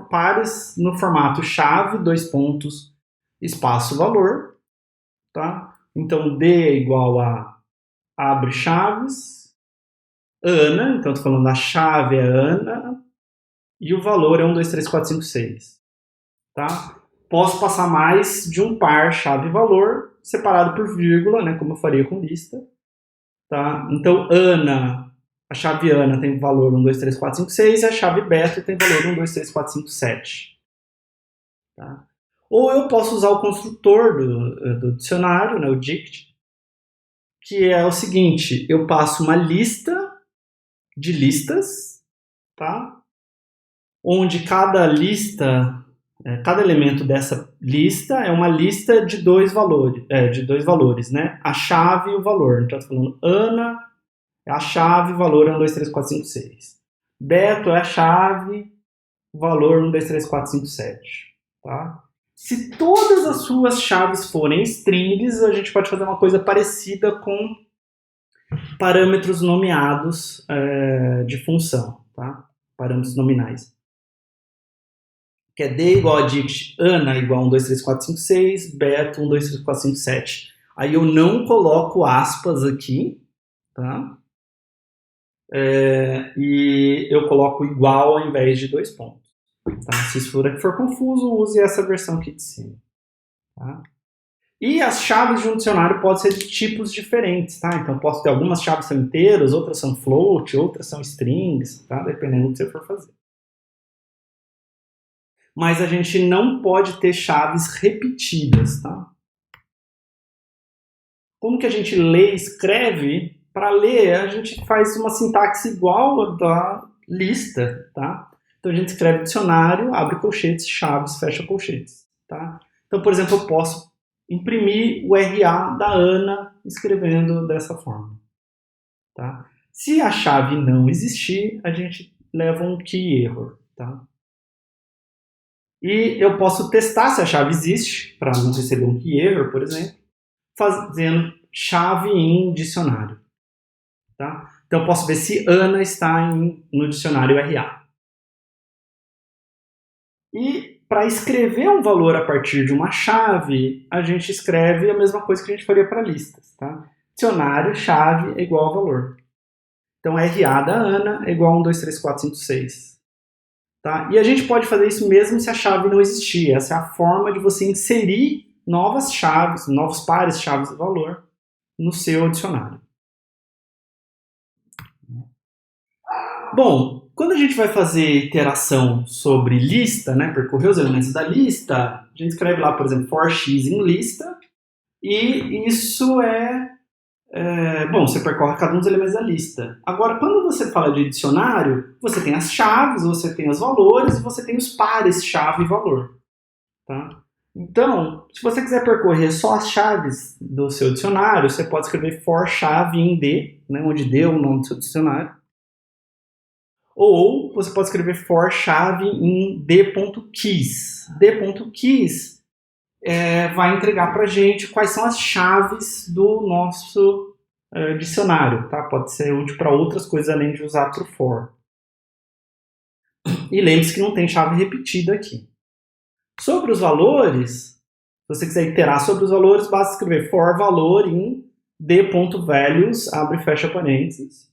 pares no formato chave, dois pontos, espaço, valor, tá? Então, D é igual a abre chaves, Ana, então estou falando a chave é Ana, e o valor é 1, 2, 3, 4, 5, 6. Tá? Posso passar mais de um par chave e valor, separado por vírgula, né, como eu faria com lista. Tá? Então, Ana, a chave Ana tem valor 1, 2, 3, 4, 5, 6, e a chave Beto tem valor 1, 2, 3, 4, 5, 7. Tá? Ou eu posso usar o construtor do dicionário, né, o dict, que é o seguinte, eu passo uma lista de listas, tá? Onde cada lista, cada elemento dessa lista é uma lista de dois valores, né? A chave e o valor. Então, estou falando Ana é a chave, valor é 1, 2, 3, 4, 5, 6. Beto é a chave, valor 1, 2, 3, 4, 5, 7. Tá? Se todas as suas chaves forem strings, a gente pode fazer uma coisa parecida com parâmetros nomeados de função, tá? Parâmetros nominais. Que é D igual a dict, Ana igual a 1, 2, 3, 4, 5, 6, Beto 1, 2, 3, 4, 5, 7. Aí eu não coloco aspas aqui, tá? E eu coloco igual ao invés de dois pontos. Tá? Se isso for confuso, use essa versão aqui de cima. Tá? E as chaves de um dicionário podem ser de tipos diferentes, tá? Então, posso ter algumas chaves são inteiras, outras são float, outras são strings, tá? Dependendo do que você for fazer. Mas a gente não pode ter chaves repetidas, tá? Como que a gente lê e escreve? Para ler, a gente faz uma sintaxe igual a da lista, tá? Então, a gente escreve dicionário, abre colchetes, chaves, fecha colchetes, tá? Então, por exemplo, eu posso imprimir o RA da Ana escrevendo dessa forma. Tá? Se a chave não existir, a gente leva um key error. Tá? E eu posso testar se a chave existe, para não receber um key error, por exemplo, fazendo chave em dicionário. Tá? Então eu posso ver se Ana está no dicionário RA. E para escrever um valor a partir de uma chave, a gente escreve a mesma coisa que a gente faria para listas. Tá? Dicionário, chave é igual a valor. Então, RA da Ana é igual a 1, 2, 3, 4, 5, 6. Tá? E a gente pode fazer isso mesmo se a chave não existir. Essa é a forma de você inserir novas chaves, novos pares chaves de valor no seu dicionário. Bom, quando a gente vai fazer iteração sobre lista, né, percorrer os elementos da lista, a gente escreve lá, por exemplo, for x em lista, e isso bom, você percorre cada um dos elementos da lista. Agora, quando você fala de dicionário, você tem as chaves, você tem os valores, e você tem os pares chave e valor. Tá? Então, se você quiser percorrer só as chaves do seu dicionário, você pode escrever for chave em D, né, onde D é o nome do seu dicionário. Ou você pode escrever for chave em d.keys. D.keys vai entregar para a gente quais são as chaves do nosso dicionário. Tá? Pode ser útil para outras coisas além de usar para o for. E lembre-se que não tem chave repetida aqui. Sobre os valores, se você quiser iterar sobre os valores, basta escrever for valor em d.values, abre e fecha parênteses.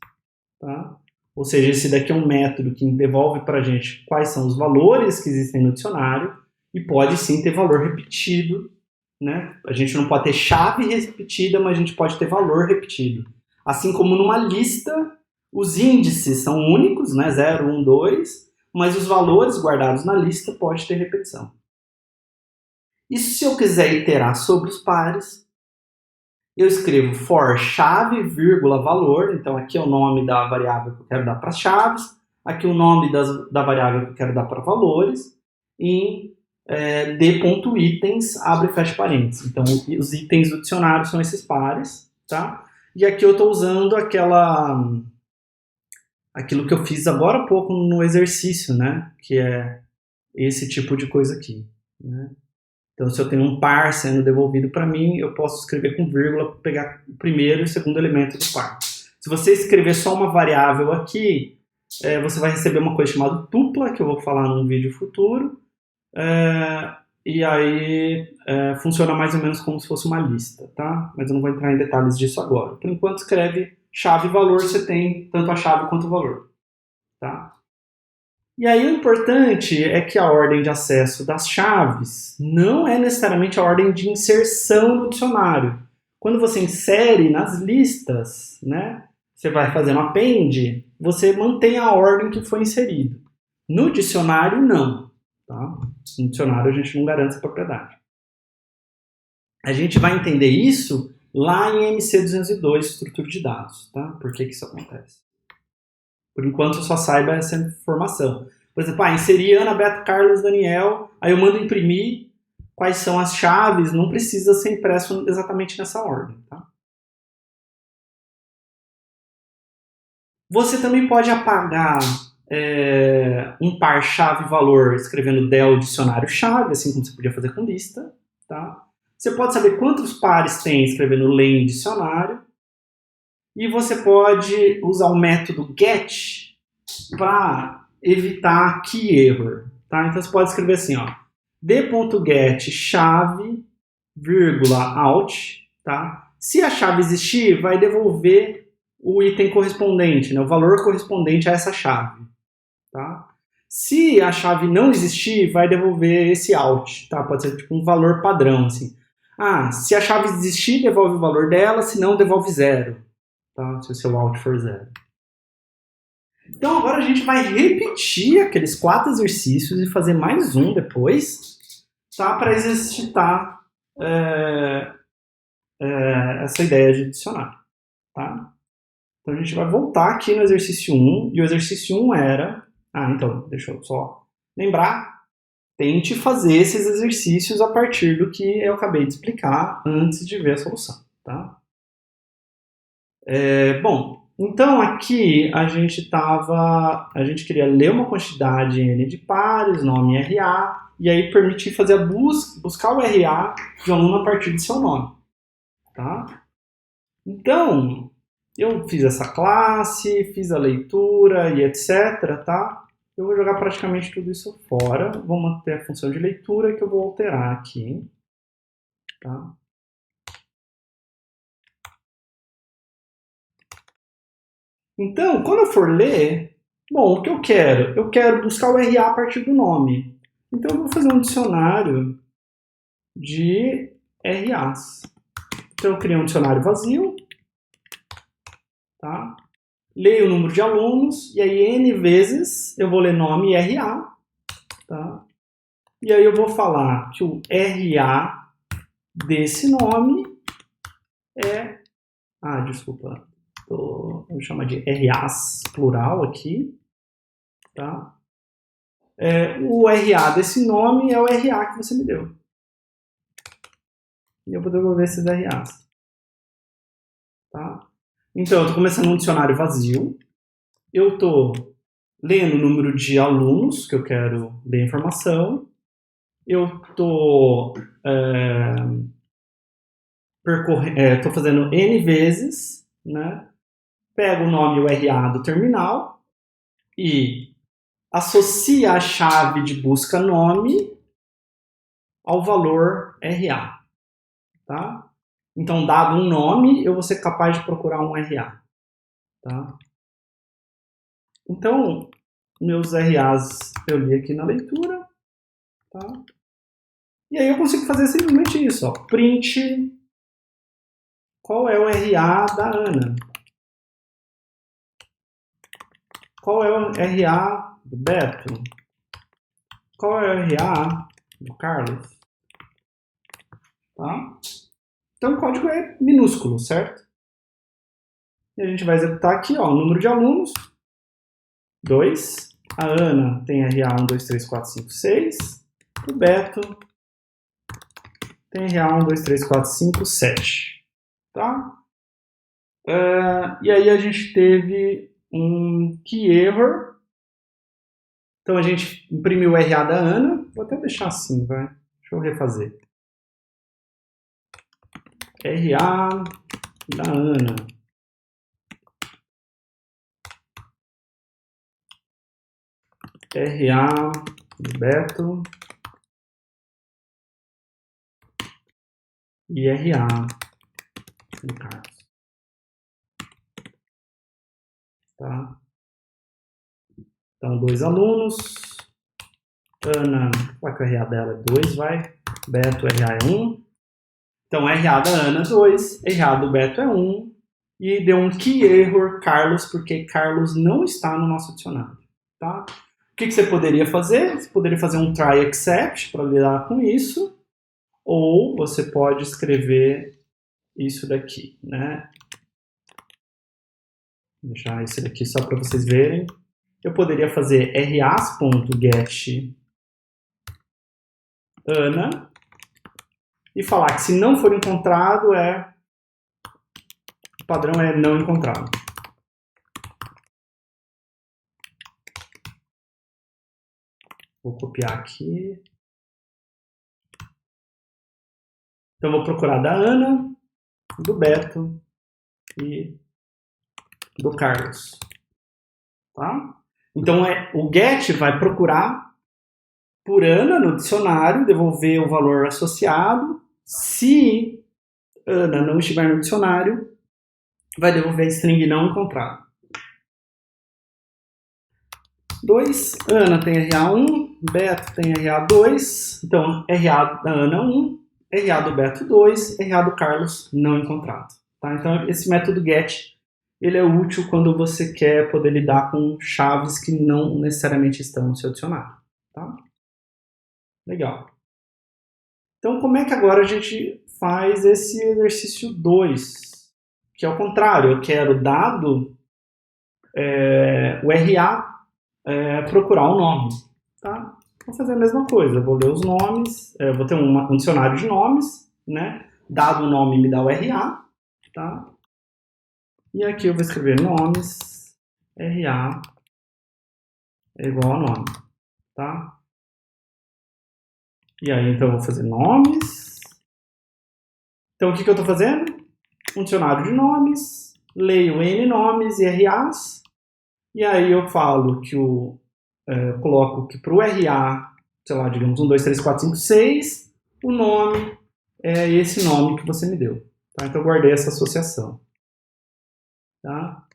Tá? Ou seja, esse daqui é um método que devolve para a gente quais são os valores que existem no dicionário e pode sim ter valor repetido. Né? A gente não pode ter chave repetida, mas a gente pode ter valor repetido. Assim como numa lista, os índices são únicos, né? 0, 1, 2, mas os valores guardados na lista podem ter repetição. E se eu quiser iterar sobre os pares, eu escrevo for chave, vírgula, valor. Então, aqui é o nome da variável que eu quero dar para chaves. Aqui é o nome da variável que eu quero dar para valores. Em d.itens, abre e fecha parênteses. Então, os itens do dicionário são esses pares. Tá? E aqui eu estou usando aquilo que eu fiz agora há pouco no exercício, né? Que é esse tipo de coisa aqui, né? Então, se eu tenho um par sendo devolvido para mim, eu posso escrever com vírgula para pegar o primeiro e o segundo elemento do par. Se você escrever só uma variável aqui, você vai receber uma coisa chamada tupla, que eu vou falar num vídeo futuro. E aí funciona mais ou menos como se fosse uma lista, tá? Mas eu não vou entrar em detalhes disso agora. Por enquanto, escreve chave e valor, você tem tanto a chave quanto o valor, tá? E aí o importante é que a ordem de acesso das chaves não é necessariamente a ordem de inserção no dicionário. Quando você insere nas listas, né, você vai fazer um append, você mantém a ordem que foi inserida. No dicionário, não. Tá? No dicionário, a gente não garante essa propriedade. A gente vai entender isso lá em MC202, estrutura de dados. Tá? Por que isso acontece? Por enquanto, eu só saiba essa informação. Por exemplo, inseri Ana, Beto, Carlos, Daniel, aí eu mando imprimir quais são as chaves, não precisa ser impresso exatamente nessa ordem. Tá? Você também pode apagar um par chave-valor escrevendo del dicionário chave, assim como você podia fazer com lista. Tá? Você pode saber quantos pares tem escrevendo len dicionário. E você pode usar o método get para evitar key error. Tá? Então você pode escrever assim, ó, d.get chave, vírgula, out. Tá? Se a chave existir, vai devolver o item correspondente, né, o valor correspondente a essa chave. Tá? Se a chave não existir, vai devolver esse out. Tá? Pode ser tipo um valor padrão. Assim. Se a chave existir, devolve o valor dela, se não, devolve 0. Tá? Se o seu out for 0. Então agora a gente vai repetir aqueles 4 exercícios e fazer mais um depois, tá? Para exercitar essa ideia de dicionário. Tá? Então a gente vai voltar aqui no exercício 1, e o exercício 1 era... então, deixa eu só lembrar. Tente fazer esses exercícios a partir do que eu acabei de explicar antes de ver a solução. Tá? Bom, então aqui a gente queria ler uma quantidade n de pares, nome RA, e aí permitir fazer a buscar o RA de um aluno a partir de seu nome. Tá? Então, eu fiz essa classe, fiz a leitura e etc. Tá? Eu vou jogar praticamente tudo isso fora, vou manter a função de leitura que eu vou alterar aqui. Tá? Então, quando eu for ler, bom, o que eu quero? Eu quero buscar o RA a partir do nome. Então, eu vou fazer um dicionário de RAs. Então, eu criei um dicionário vazio. Tá? Leio o número de alunos, e aí N vezes eu vou ler nome e RA. Tá? E aí eu vou falar que o RA desse nome é... desculpa. Vou chamar de RAs, plural aqui. Tá? O RA desse nome é o RA que você me deu. E eu vou devolver esses RAs. Tá? Então, eu estou começando um dicionário vazio. Eu estou lendo o número de alunos que eu quero ler a informação. Eu estou fazendo N vezes, né? Pego o nome e o RA do terminal e associa a chave de busca nome ao valor RA. Tá? Então, dado um nome, eu vou ser capaz de procurar um RA. Tá? Então, meus RAs eu li aqui na leitura. Tá? E aí eu consigo fazer simplesmente isso. Ó, print qual é o RA da Ana. Qual é o RA do Beto? Qual é o RA do Carlos? Tá? Então o código é minúsculo, certo? E a gente vai executar aqui, ó, o número de alunos, 2. A Ana tem RA 1, 2, 3, 4, 5, 6. O Beto tem RA 1, 2, 3, 4, 5, 7. Tá? E aí a gente teve um key error. Então a gente imprimiu o RA da Ana. Vou até deixar assim, vai. Deixa eu refazer. RA da Ana. RA do Beto. E RA do Carlos. Tá? Então, 2 alunos. Ana, qual é que o RA dela é 2, vai. Beto, RA é 1. Então, RA da Ana 2, RA do Beto é 1. E deu um key error Carlos, porque Carlos não está no nosso dicionário. Tá? O que você poderia fazer? Você poderia fazer um try except para lidar com isso. Ou você pode escrever isso daqui, né? Vou deixar isso daqui só para vocês verem. Eu poderia fazer ras.get Ana e falar que se não for encontrado, o padrão é não encontrado. Vou copiar aqui. Então, vou procurar da Ana, do Beto e do Carlos. Tá? Então, o get vai procurar por Ana no dicionário, devolver o valor associado. Se Ana não estiver no dicionário, vai devolver a string não encontrado. 2, Ana tem RA1, Beto tem RA2, então RA da Ana 1, RA do Beto 2, RA do Carlos não encontrado. Tá? Então esse método get ele é útil quando você quer poder lidar com chaves que não necessariamente estão no seu dicionário. Tá? Legal. Então como é que agora a gente faz esse exercício 2? Que é o contrário, eu quero dado o RA procurar o nome. Tá? Vou fazer a mesma coisa, vou ler os nomes, vou ter um dicionário de nomes, né? Dado o nome me dá o RA, tá? E aqui eu vou escrever nomes, RA é igual a nome, tá? E aí então eu vou fazer nomes. Então o que eu estou fazendo? Um dicionário de nomes, leio N nomes e RAs, e aí eu falo que coloco que para o RA, sei lá, digamos 1, 2, 3, 4, 5, 6, o nome é esse nome que você me deu. Tá? Então eu guardei essa associação. Tá?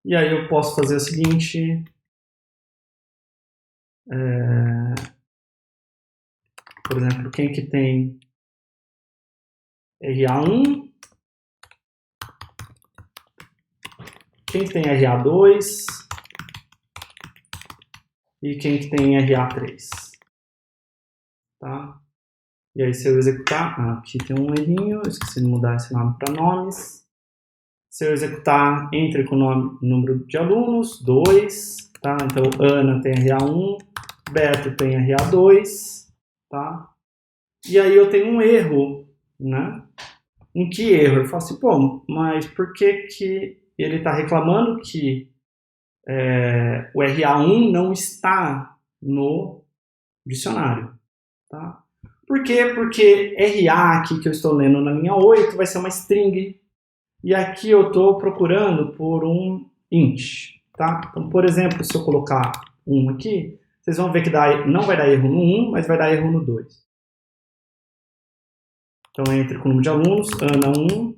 E aí eu posso fazer o seguinte. Por exemplo, quem que tem RA1, quem que tem RA2 e quem que tem RA3. Tá? E aí se eu executar, aqui tem um errinho, eu esqueci de mudar esse nome para nomes. Se eu executar, entre com o número de alunos, 2, tá? Então Ana tem RA1, Beto tem RA2, tá? E aí eu tenho um erro, né? Um key erro. Eu falo assim, pô, mas por que que ele está reclamando que o RA1 não está no dicionário, tá? Por quê? Porque RA aqui que eu estou lendo na linha 8 vai ser uma string e aqui eu estou procurando por um int, tá? Então, por exemplo, se eu colocar 1 aqui, vocês vão ver que não vai dar erro no 1, mas vai dar erro no 2. Então, entre com o número de alunos, Ana 1,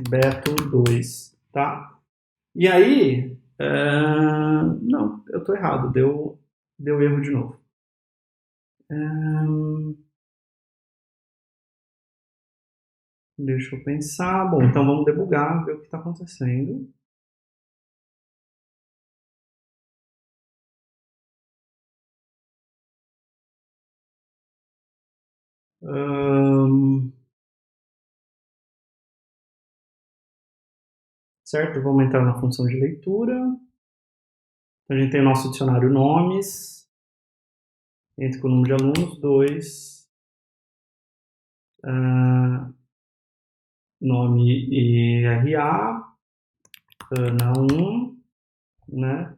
Beto 2, tá? E aí, não, eu estou errado, deu erro de novo. Deixa eu pensar. Bom, então vamos debugar, ver o que está acontecendo. Certo? Vamos entrar na função de leitura. A gente tem o nosso dicionário nomes. Entre com o número de alunos, 2. Nome e RA. Ana 1, né?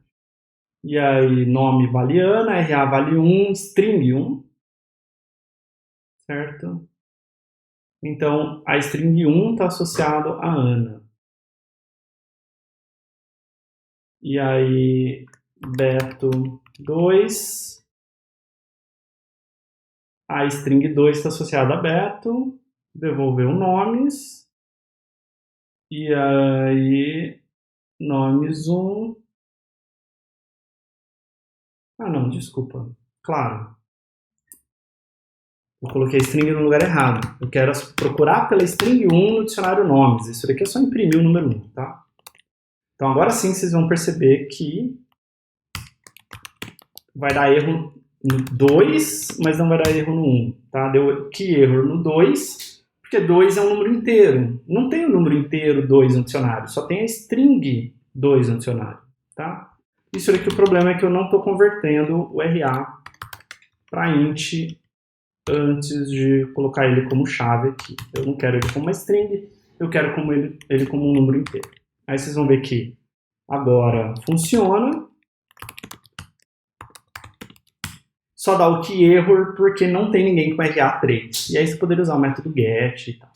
E aí, nome vale Ana, RA vale 1, string 1, certo? Então, a string 1 está associado a Ana. E aí, Beto 2, a string 2 está associada a Beto, devolveu nomes, e aí, nomes 1, não, desculpa, claro, eu coloquei a string no lugar errado, eu quero procurar pela string 1 no dicionário nomes, isso daqui é só imprimir o número 1, tá? Então agora sim vocês vão perceber que vai dar erro no 2, mas não vai dar erro no 1, tá? Deu que erro no 2, porque 2 é um número inteiro. Não tem o número inteiro 2 no dicionário, só tem a string 2 no dicionário, tá? Isso aqui o problema é que eu não estou convertendo o RA para int antes de colocar ele como chave aqui. Eu não quero ele como uma string, eu quero ele como um número inteiro. Aí vocês vão ver que agora funciona. Só dá o keyerror porque não tem ninguém com RA3. E aí você poderia usar o método get e tal.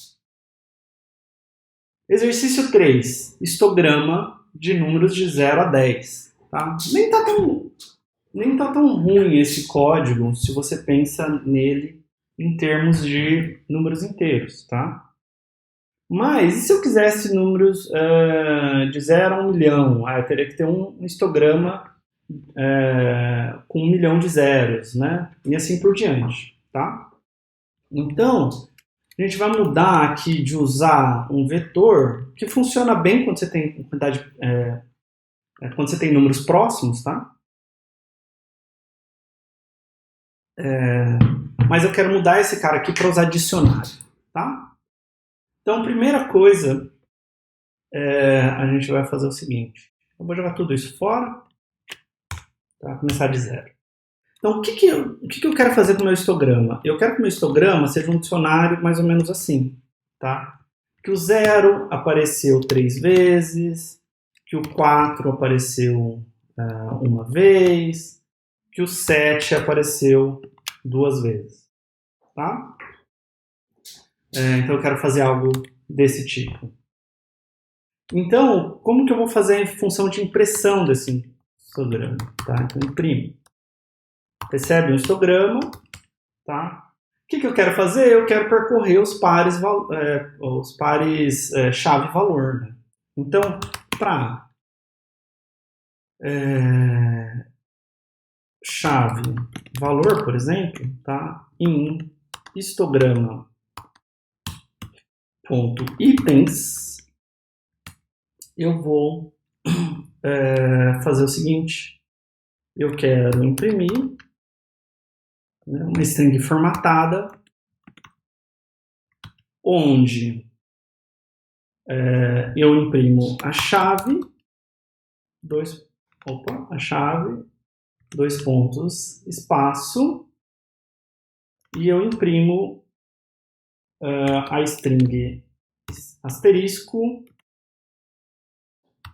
Exercício 3. Histograma de números de 0 a 10. Tá? Nem tá tão ruim esse código se você pensa nele em termos de números inteiros. Tá? Mas e se eu quisesse números de 0 a 1 milhão? Eu teria que ter um histograma com 1 milhão de zeros, né? E assim por diante, tá? Então, a gente vai mudar aqui de usar um vetor que funciona bem quando você tem quando você tem números próximos, tá? Mas eu quero mudar esse cara aqui para usar dicionário, tá? Então, primeira coisa, a gente vai fazer o seguinte. Eu vou jogar tudo isso fora, para começar de zero. Então, o que eu quero fazer com o meu histograma? Eu quero que o meu histograma seja um dicionário mais ou menos assim, tá? Que o 0 apareceu 3 vezes, que o 4 apareceu uma vez, que o 7 apareceu 2 vezes, tá? Então, eu quero fazer algo desse tipo. Então, como que eu vou fazer a função de impressão desse histograma? Tá? Então, imprime. Recebe um histograma, tá? O que eu quero fazer? Eu quero percorrer os pares chave-valor. Né? Então, para chave-valor, por exemplo, tá? Em histograma.itens, eu vou fazer o seguinte. Eu quero imprimir uma string formatada, onde eu imprimo a chave, dois pontos, espaço, e eu imprimo a string asterisco,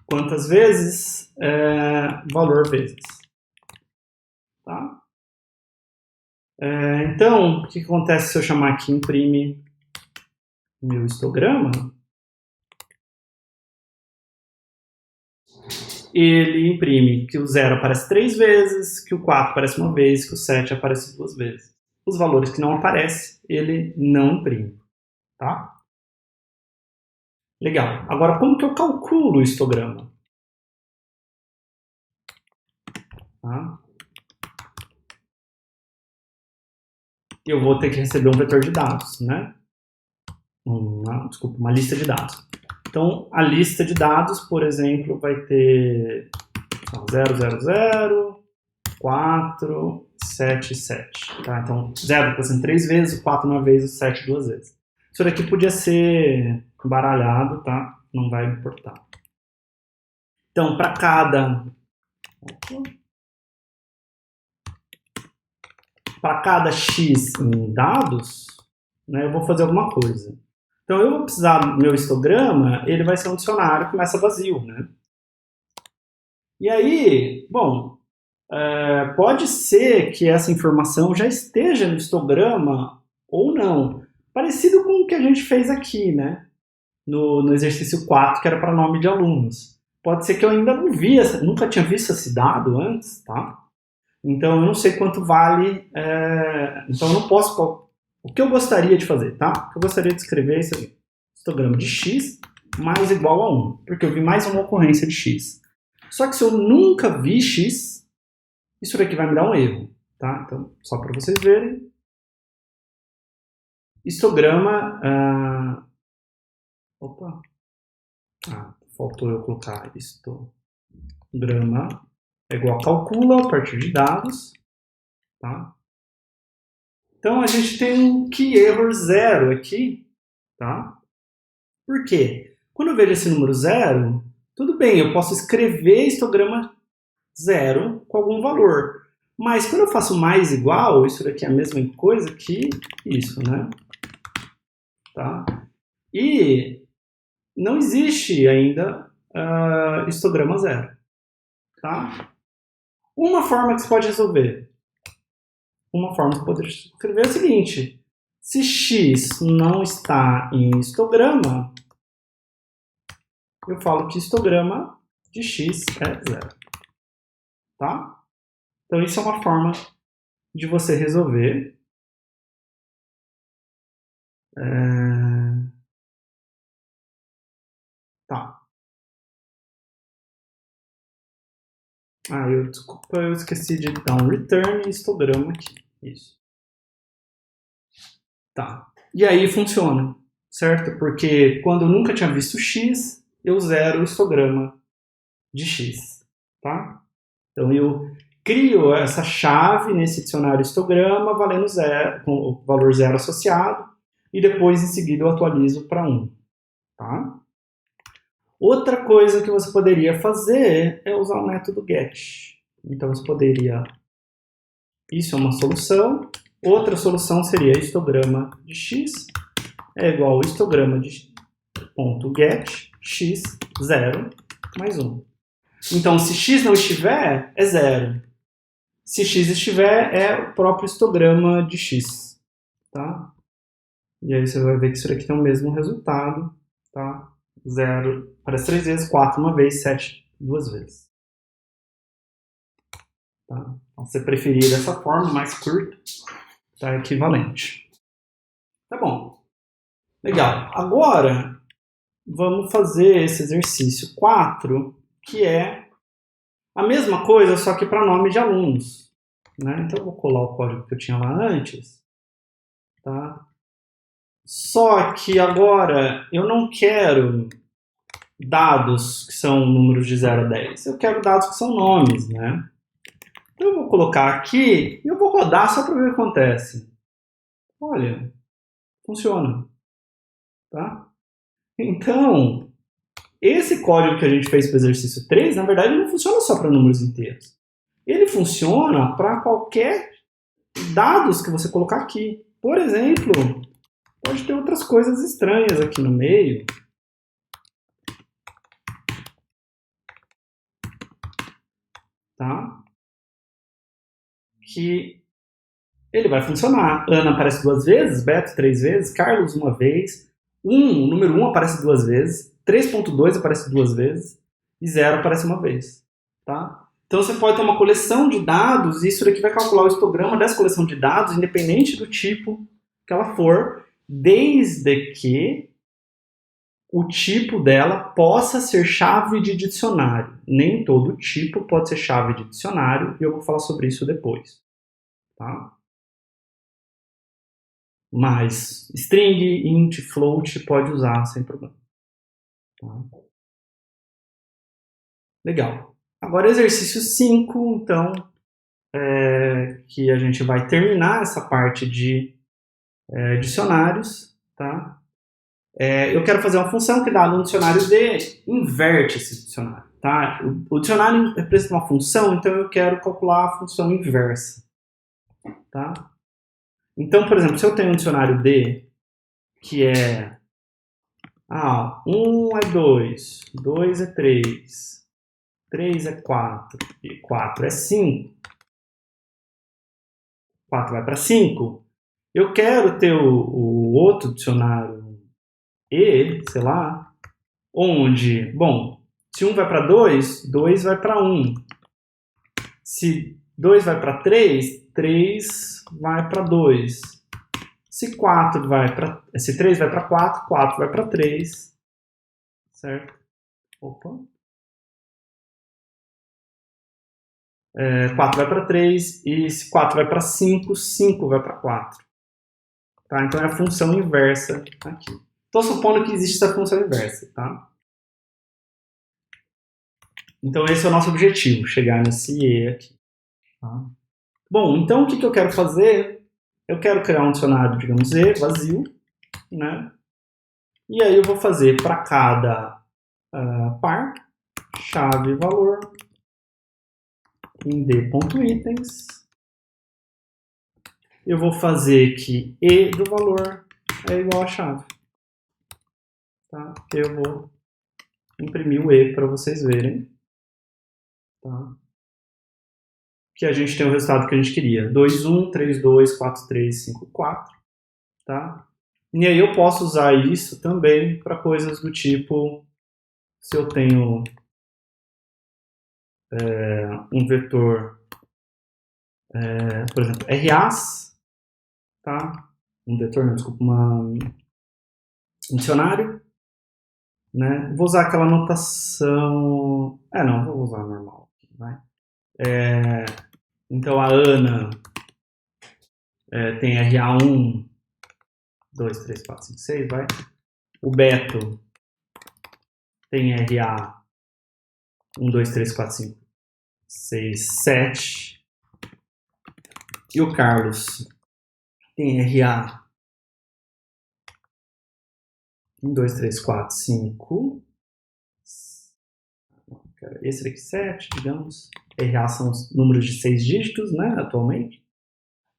quantas vezes? Valor vezes. Tá? Então, o que acontece se eu chamar aqui imprime meu histograma? Ele imprime que o 0 aparece 3 vezes, que o 4 aparece uma vez, que o 7 aparece 2 vezes. Os valores que não aparecem, ele não imprime. Tá? Legal. Agora, como que eu calculo o histograma? Tá? Eu vou ter que receber um vetor de dados, né? Uma lista de dados. Então, a lista de dados, por exemplo, vai ter 000, 4, 7, 7. Tá? Então, 0 aparecendo 3 vezes, o 4 uma vez, o 7 2 vezes. Isso daqui podia ser baralhado, tá? Não vai importar. Então, para cada X em dados, né, eu vou fazer alguma coisa. Então, eu vou precisar do meu histograma, ele vai ser um dicionário que começa vazio, né? E aí, bom, pode ser que essa informação já esteja no histograma ou não. Parecido com o que a gente fez aqui, né? No exercício 4, que era para nome de alunos. Pode ser que eu ainda não vi, nunca tinha visto esse dado antes, tá? Então eu não sei quanto vale, então eu não posso... O que eu gostaria de fazer, tá? Eu gostaria de escrever isso aqui. Histograma de x mais igual a 1, porque eu vi mais uma ocorrência de x. Só que se eu nunca vi x, isso daqui vai me dar um erro, tá? Então, só para vocês verem. Histograma... faltou eu colocar histograma é igual a calcula a partir de dados, tá? Então a gente tem um key error 0 aqui, tá? Por quê? Quando eu vejo esse número 0, tudo bem, eu posso escrever histograma 0 com algum valor. Mas quando eu faço mais igual, isso daqui é a mesma coisa que isso, né? Tá? E não existe ainda histograma 0. Tá? Uma forma que você pode resolver. Uma forma que você pode escrever é a seguinte. Se x não está em histograma, eu falo que histograma de x é 0. Tá? Então isso é uma forma de você resolver. Tá. Desculpa, eu esqueci de dar um return histograma aqui. Isso. Tá. E aí funciona, certo? Porque quando eu nunca tinha visto x, eu zero o histograma de x, tá? Então eu crio essa chave nesse dicionário histograma valendo 0, com o valor 0 associado, e depois em seguida eu atualizo para 1, tá? Outra coisa que você poderia fazer é usar o método get. Então você poderia... Isso é uma solução. Outra solução seria histograma de x é igual ao histograma de ponto get x 0 mais 1. Então, se x não estiver, é 0. Se x estiver, é o próprio histograma de x. Tá? E aí você vai ver que isso aqui tem o mesmo resultado. Tá? 0 aparece 3 vezes, 4 uma vez, 7 duas vezes. Tá? Então, se você preferir dessa forma, mais curto, tá equivalente. Tá bom. Legal. Agora, vamos fazer esse exercício 4, que é a mesma coisa, só que para nome de alunos. Né? Então, eu vou colar o código que eu tinha lá antes. Tá? Só que agora eu não quero dados que são números de 0 a 10. Eu quero dados que são nomes, né? Então eu vou colocar aqui e eu vou rodar só para ver o que acontece. Olha, funciona. Tá? Então, esse código que a gente fez para o exercício 3, na verdade, não funciona só para números inteiros. Ele funciona para qualquer dados que você colocar aqui. Por exemplo, pode ter outras coisas estranhas aqui no meio. Tá? Que ele vai funcionar. Ana aparece 2 vezes, Beto 3 vezes, Carlos 1 vez, o número 1 aparece 2 vezes, 3.2 aparece 2 vezes e 0 aparece 1 vez. Tá? Então você pode ter uma coleção de dados e isso daqui vai calcular o histograma dessa coleção de dados, independente do tipo que ela for, desde que o tipo dela possa ser chave de dicionário. Nem todo tipo pode ser chave de dicionário e eu vou falar sobre isso depois. Tá? Mas string, int, float pode usar sem problema. Tá? Legal. Agora exercício 5, então, que a gente vai terminar essa parte de dicionários. Tá? Eu quero fazer uma função que dado um dicionário D, inverte esse dicionário. Tá? O dicionário representa uma função, então eu quero calcular a função inversa. Tá? Então, por exemplo, se eu tenho um dicionário D, que é 1 é 2, 2 é 3, 3 é 4 e 4 é 5. 4 vai para 5. Eu quero ter o outro dicionário E, sei lá, onde, bom, se 1 vai para 2, 2 vai para 1. Se 2 vai para 3, 3 vai para 2. Se 3 vai para 4, 4 vai para 3. Certo? Opa. 4 vai para 3 e se 4 vai para 5, 5 vai para 4. Tá? Então é a função inversa aqui. Estou supondo que existe essa função inversa. Tá? Então esse é o nosso objetivo, chegar nesse E aqui. Tá? Bom, então o que eu quero fazer? Eu quero criar um dicionário, digamos, E, vazio, né? E aí eu vou fazer para cada par, chave valor, em d.itens. Eu vou fazer que E do valor é igual a chave. Tá? Eu vou imprimir o E para vocês verem. Tá? Que a gente tem o resultado que a gente queria. 2, 1, 3, 2, 4, 3, 5, 4. Tá? E aí eu posso usar isso também para coisas do tipo, se eu tenho um vetor, por exemplo, RAs, tá? Um vetor, não, desculpa, um dicionário, né? Vou usar aquela notação... não, vou usar a normal. Vai. Então a Ana tem RA1, 2, 3, 4, 5, 6, vai. O Beto tem RA 1, 2, 3, 4, 5, 6, 7. E o Carlos tem RA 1, 2, 3, 4, 5. Esse daqui 7, digamos. RA são os números de 6 dígitos, né, atualmente.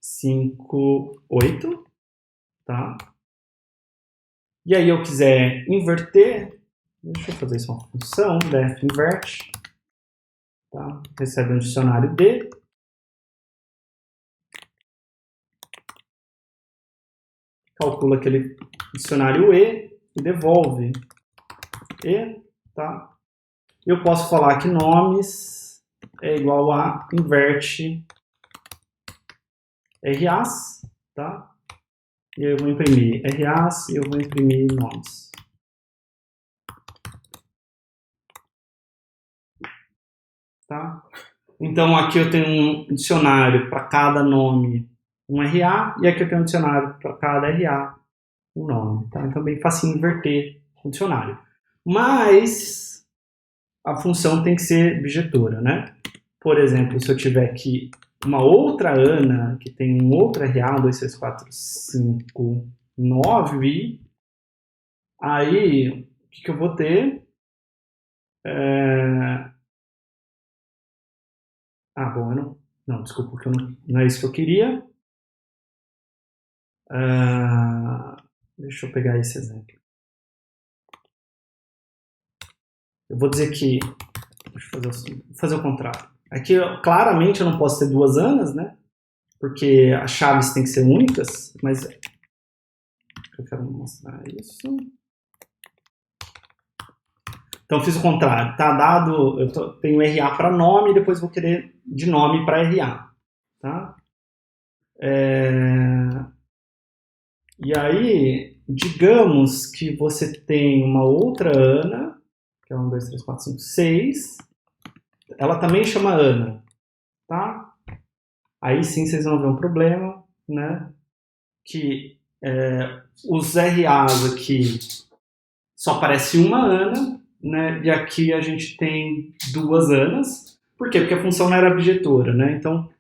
5, 8. Tá? E aí eu quiser inverter, deixa eu fazer isso uma função, def inverte. Tá? Recebe um dicionário D. Calcula aquele dicionário E e devolve E. Tá? Eu posso falar que nomes é igual a inverte RAs. Tá? E eu vou imprimir RAs e eu vou imprimir nomes. Tá? Então aqui eu tenho um dicionário para cada nome, um RA, e aqui eu tenho um dicionário para cada RA, um nome. Tá? Então é bem facinho inverter o dicionário. Mas a função tem que ser bijetora, né? Por exemplo, se eu tiver aqui uma outra Ana, que tem um outro RA, 1, 2, 3, 4, 5, 9, aí o que eu vou ter? Bom, eu não... Não, desculpa, que não é isso que eu queria. Deixa eu pegar esse exemplo. Eu vou dizer que... Deixa eu fazer o contrário. Aqui, claramente, eu não posso ter duas Anas, né? Porque as chaves têm que ser únicas, mas... Eu quero mostrar isso. Então, eu fiz o contrário. Tá dado... Eu tenho RA para nome e depois vou querer de nome para RA. Tá? E aí, digamos que você tem uma outra Ana, que é 1, 2, 3, 4, 5, 6. Ela também chama Ana, tá? Aí sim vocês vão ver um problema, né? Que os RAs aqui só aparece uma Ana, né? E aqui a gente tem duas Anas. Por quê? Porque a função não era bijetora, né? Então,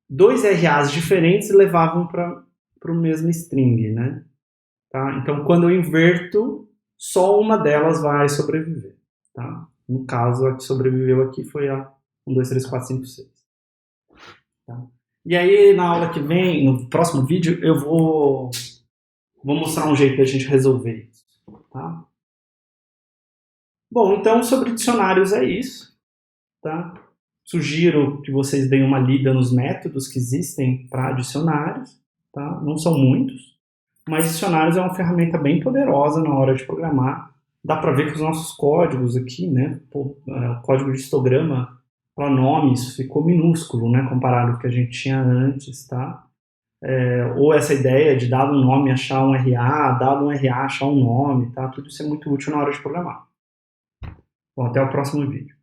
dois RAs diferentes levavam para o mesmo string, né? Tá? Então, quando eu inverto, só uma delas vai sobreviver. Tá? No caso, a que sobreviveu aqui foi a 1, 2, 3, 4, 5, 6. Tá? E aí, na aula que vem, no próximo vídeo, eu vou mostrar um jeito da gente resolver isso. Tá? Bom, então, sobre dicionários é isso. tá? Sugiro que vocês deem uma lida nos métodos que existem para dicionários, tá? Não são muitos, mas dicionários é uma ferramenta bem poderosa na hora de programar. Dá para ver que os nossos códigos aqui, né? O código de histograma para nomes ficou minúsculo, né? Comparado ao que a gente tinha antes, tá? Ou essa ideia de dado um nome achar um RA, dado um RA achar um nome, tá? Tudo isso é muito útil na hora de programar. Bom, até o próximo vídeo.